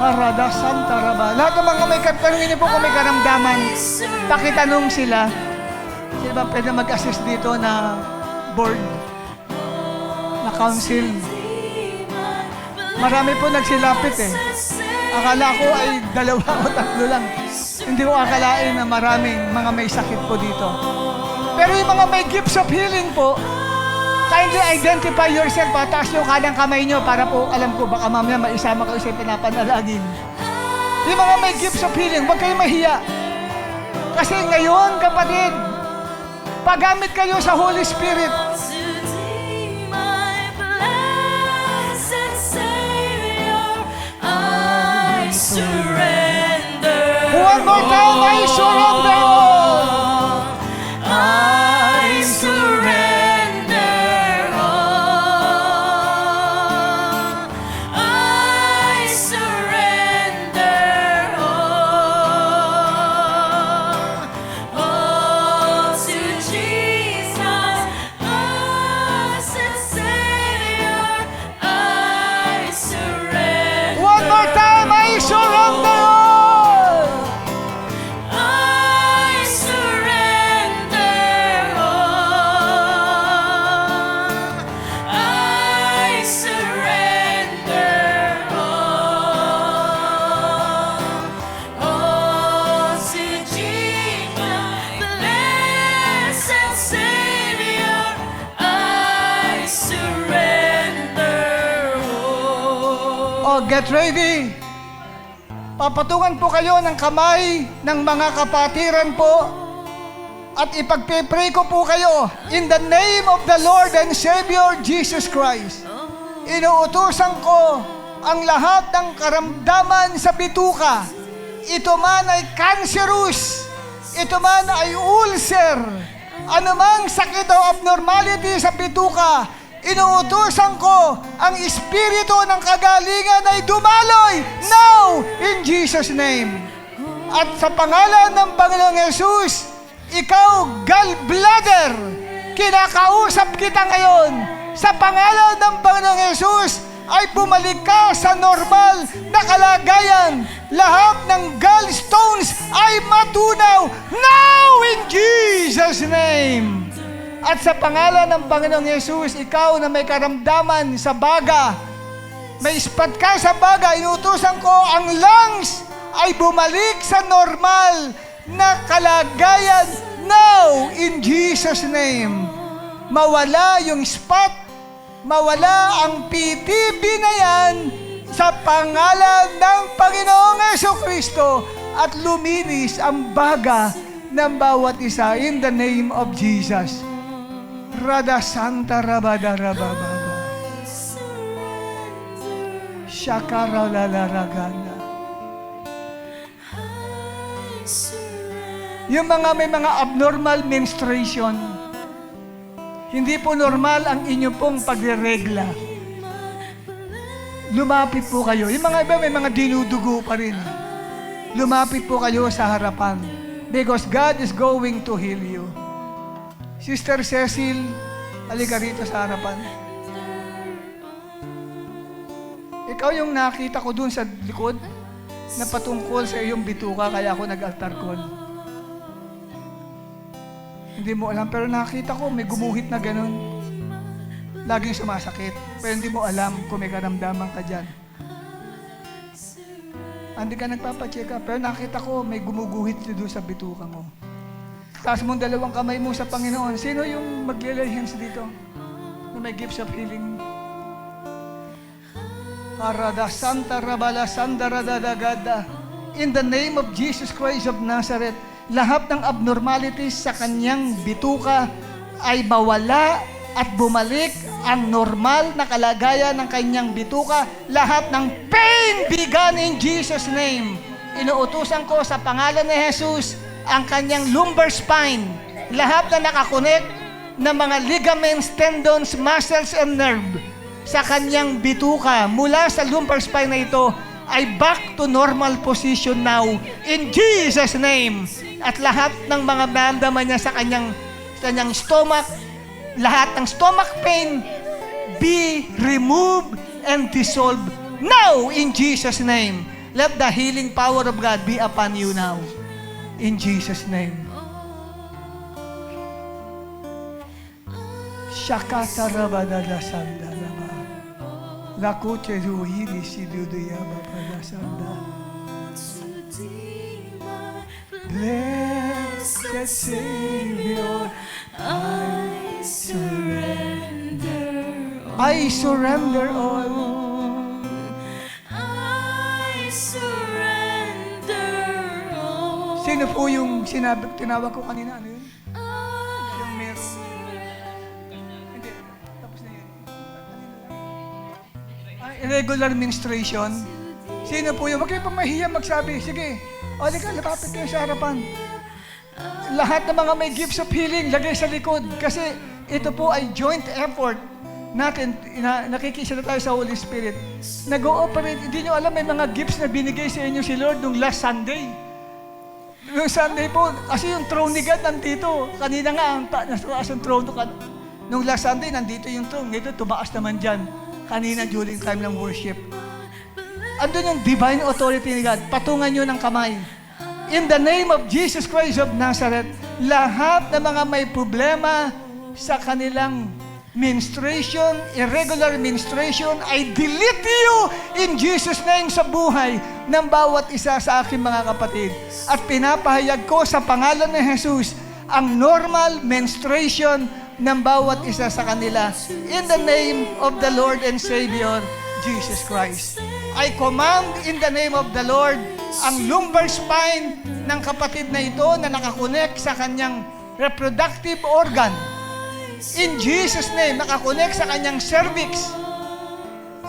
Parada Santa Raba. Lahat ng mga may tanongin niyo po kung may karamdaman, pakitanong sila. Sino ba pwede mag-assist dito na board, na council? Marami po nagsilapit eh. Akala ko ay 2 o 3 lang. Hindi ko akalain na maraming mga may sakit po dito. Pero yung mga may gifts of healing po, kindly identify yourself. Pataas yung kanang kamay nyo para po, alam ko, baka mamaya maisama kayo sa pinapanalangin. Yung mga may gifts of healing, huwag kayong mahiya. Kasi ngayon, kapatid, paggamit kayo sa Holy Spirit. To thee, my blessed Savior, I surrender. One more time, I surrender all. I surrender all. I surrender all. All to Jesus, blessed Savior, I surrender. One more time, I surrender all. I surrender all. I surrender all. All to Jesus, blessed Savior, I surrender all. Oh, get ready. Papatungan po kayo ng kamay ng mga kapatiran po at ipagpipray ko po kayo in the name of the Lord and Savior Jesus Christ. Inuutusan ko ang lahat ng karamdaman sa bituka. Ito man ay cancerous, ito man ay ulcer, anumang sakit o abnormality sa bituka, inuutusan ko ang espiritu ng kagalingan ay dumaloy now in Jesus' name. At sa pangalan ng Panginoong Yesus, ikaw gallbladder, kinakausap kita ngayon. Sa pangalan ng Panginoong Yesus, ay bumalik ka sa normal na kalagayan. Lahat ng gallstones ay matunaw now in Jesus' name. At sa pangalan ng Panginoong Yesus, ikaw na may karamdaman sa baga, may ispat ka sa baga, inutusan ko ang lungs ay bumalik sa normal na kalagayan now in Jesus' name. Mawala yung spot, mawala ang PTB na yan sa pangalan ng Panginoong Jesucristo at luminis ang baga ng bawat isa in the name of Jesus. Rada Santa Rabada Rababa Shakara Lalaragana. Yung mga may mga abnormal menstruation, hindi po normal ang inyo pong pagre-regla. Lumapit po kayo. Yung mga iba may mga dinudugo pa rin. Lumapit po kayo sa harapan. Because God is going to heal you. Sister Cecil, halika rito sa harapan. Ikaw yung nakita ko dun sa likod na patungkol sa iyong bituka, kaya ako nag-altar call. Hindi mo alam, pero nakita ko may gumuhit na ganun. Laging sumasakit, pero hindi mo alam kung may karamdaman ka dyan. Hindi ka nagpapacheck up, pero nakita ko may gumuguhit doon sa bituka mo. Taas mong dalawang kamay mo sa Panginoon. Sino yung maglilay hands dito? Na may gifts of healing? Arada Santa Rabala Santa Radadagada. In the name of Jesus Christ of Nazareth, lahat ng abnormalities sa kanyang bituka ay mawala at bumalik ang normal na kalagayan ng kanyang bituka. Lahat ng pain be gone in Jesus' name. Inuutusan ko sa pangalan ni Jesus ang kanyang lumbar spine, lahat na nakakonect ng mga ligaments, tendons, muscles, and nerve sa kanyang bituka mula sa lumbar spine na ito ay back to normal position now in Jesus' name. At lahat ng mga naramdaman niya sa kanyang stomach, lahat ng stomach pain be removed and dissolved now in Jesus' name. Let the healing power of God be upon you now. In Jesus' name. Shakata rabadada sandalama. Lakuche ruhili siduduyaba padasanda. Blessed Savior, I surrender all. I surrender all. I surrender all. Sino po yung tinawag ko kanina? Ano yun? Yung meron. Hindi, tapos na yun. Irregular menstruation. Sino po yun? Huwag kayo pamahiya magsabi. Sige, o ka, lapapit kayo sa harapan. Lahat ng mga may gifts of healing, lagay sa likod. Kasi ito po ay joint effort natin. Nakikisa na tayo sa Holy Spirit. Nag-ooperate. Hindi nyo alam, may mga gifts na binigay sa inyo si Lord nung last Sunday. Nung Sunday po, kasi yung throne ni God nandito. Kanina nga, nasa ang throne. Nung last Sunday, nandito yung throne. Ito, tumaas naman dyan. Kanina, during time ng worship. Andun yung divine authority ni God. Patungan nyo ng kamay. In the name of Jesus Christ of Nazareth, lahat ng mga may problema sa kanilang menstruation, irregular menstruation, I delete you in Jesus' name sa buhay ng bawat isa sa aking mga kapatid. At pinapahayag ko sa pangalan ni Jesus ang normal menstruation ng bawat isa sa kanila. In the name of the Lord and Savior, Jesus Christ. I command in the name of the Lord ang lumbar spine ng kapatid na ito na nakakonect sa kanyang reproductive organ. In Jesus' name, nakakonect sa kanyang cervix.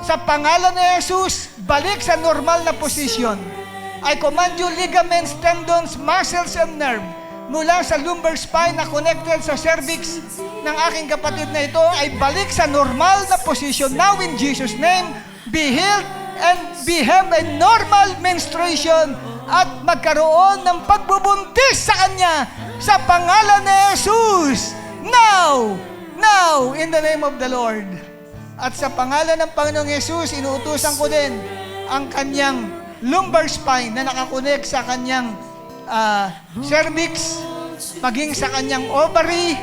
Sa pangalan ni Jesus, balik sa normal na posisyon. I command you ligaments, tendons, muscles, and nerve mula sa lumbar spine na connected sa cervix ng aking kapatid na ito ay balik sa normal na posisyon. Now in Jesus' name, be healed and have a normal menstruation at magkaroon ng pagbubuntis sa kanya sa pangalan ni Jesus. Now, in the name of the Lord. At sa pangalan ng Panginoong Yesus, inuutusan ko din ang kanyang lumbar spine na nakakonek sa kanyang cervix, maging sa kanyang ovary,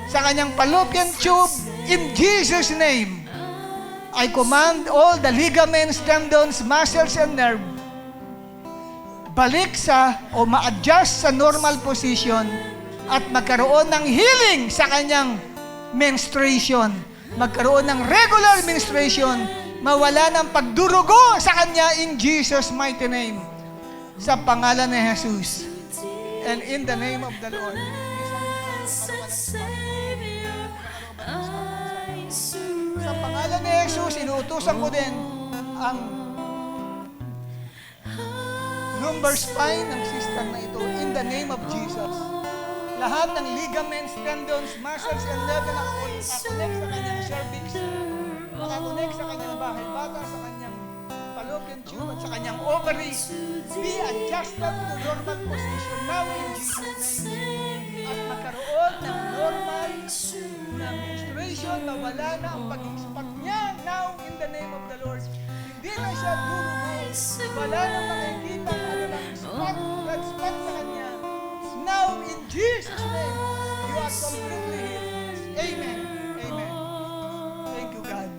sa kanyang fallopian tube. In Jesus' name, I command all the ligaments, tendons, muscles, and nerve balik sa o ma-adjust sa normal position at magkaroon ng healing sa kanyang menstruation. Magkaroon ng regular menstruation, mawala ng pagdurugo sa kanya in Jesus' mighty name. Sa pangalan ni Jesus. And in the name of the Lord. Sa pangalan ni Jesus, inuutusan ko din ang lumbar spine ng sister na ito in the name of Jesus. Lahat ng ligaments, tendons, muscles, and nerve na nakakonect sa kanyang cervix, nakakonect sa kanyang bahay bata, sa kanyang fallopian tube, at sa kanyang ovary, be adjusted to normal position now in Jesus' name. At magkaroon ng normal na menstruation, mawala na ang pag-expand niya now in the name of the Lord. Hindi na siya durugo, wala na makikita ano lang spot, blood spot sa kanya. Now, in Jesus' name, you are completely healed. Amen. Amen. Thank you, God.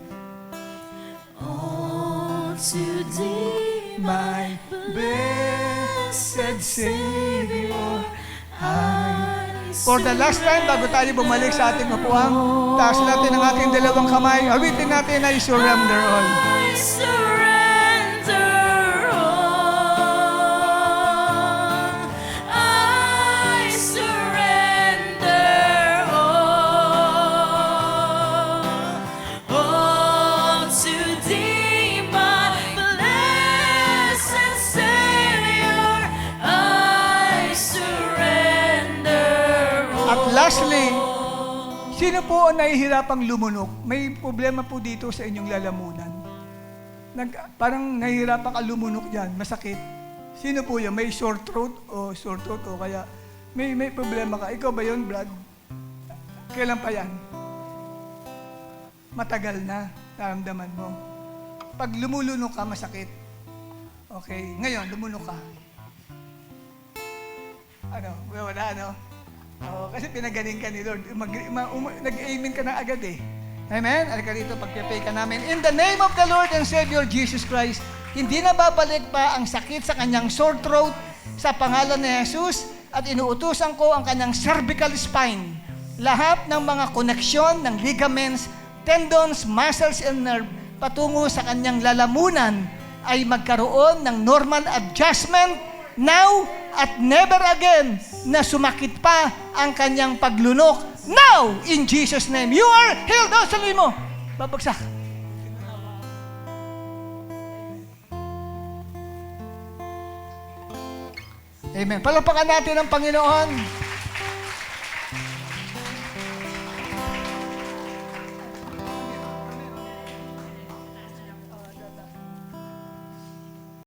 Oh, today, My blessed Savior, for the last time, bago tayo bumalik sa ating upuan, taas natin ang ating dalawang kamay, awitin natin, I surrender all. I surrender all. I surrender all. Oh, to thee, my blessed Savior, I surrender all. At lastly, sino po ang nahihirapang lumunok? May problema po dito sa inyong lalamunan. Parang nahihirapan ka lumunok dyan, masakit. Sino po yan? May sore throat o kaya may problema ka. Ikaw ba yun, Brad? Kailan pa yan? Matagal na, naramdaman mo. Pag lumulunok ka, masakit. Okay, ngayon, lumunok ka. Ano? Wala, ano? Kasi pinagaling ka ni Lord. Nag-amen ka na agad eh. Amen? Alika dito, pag-pray ka namin. In the name of the Lord and Savior Jesus Christ, hindi na babalik pa ang sakit sa kanyang sore throat sa pangalan ni Jesus at inuutusan ko ang kanyang cervical spine. Lahat ng mga koneksyon ng ligaments, tendons, muscles, and nerve patungo sa kanyang lalamunan ay magkaroon ng normal adjustment now at never again na sumakit pa ang kanyang paglunok. Now, in Jesus' name, you are healed. Sabi mo, babagsak. Amen. Palapakan natin ang Panginoon.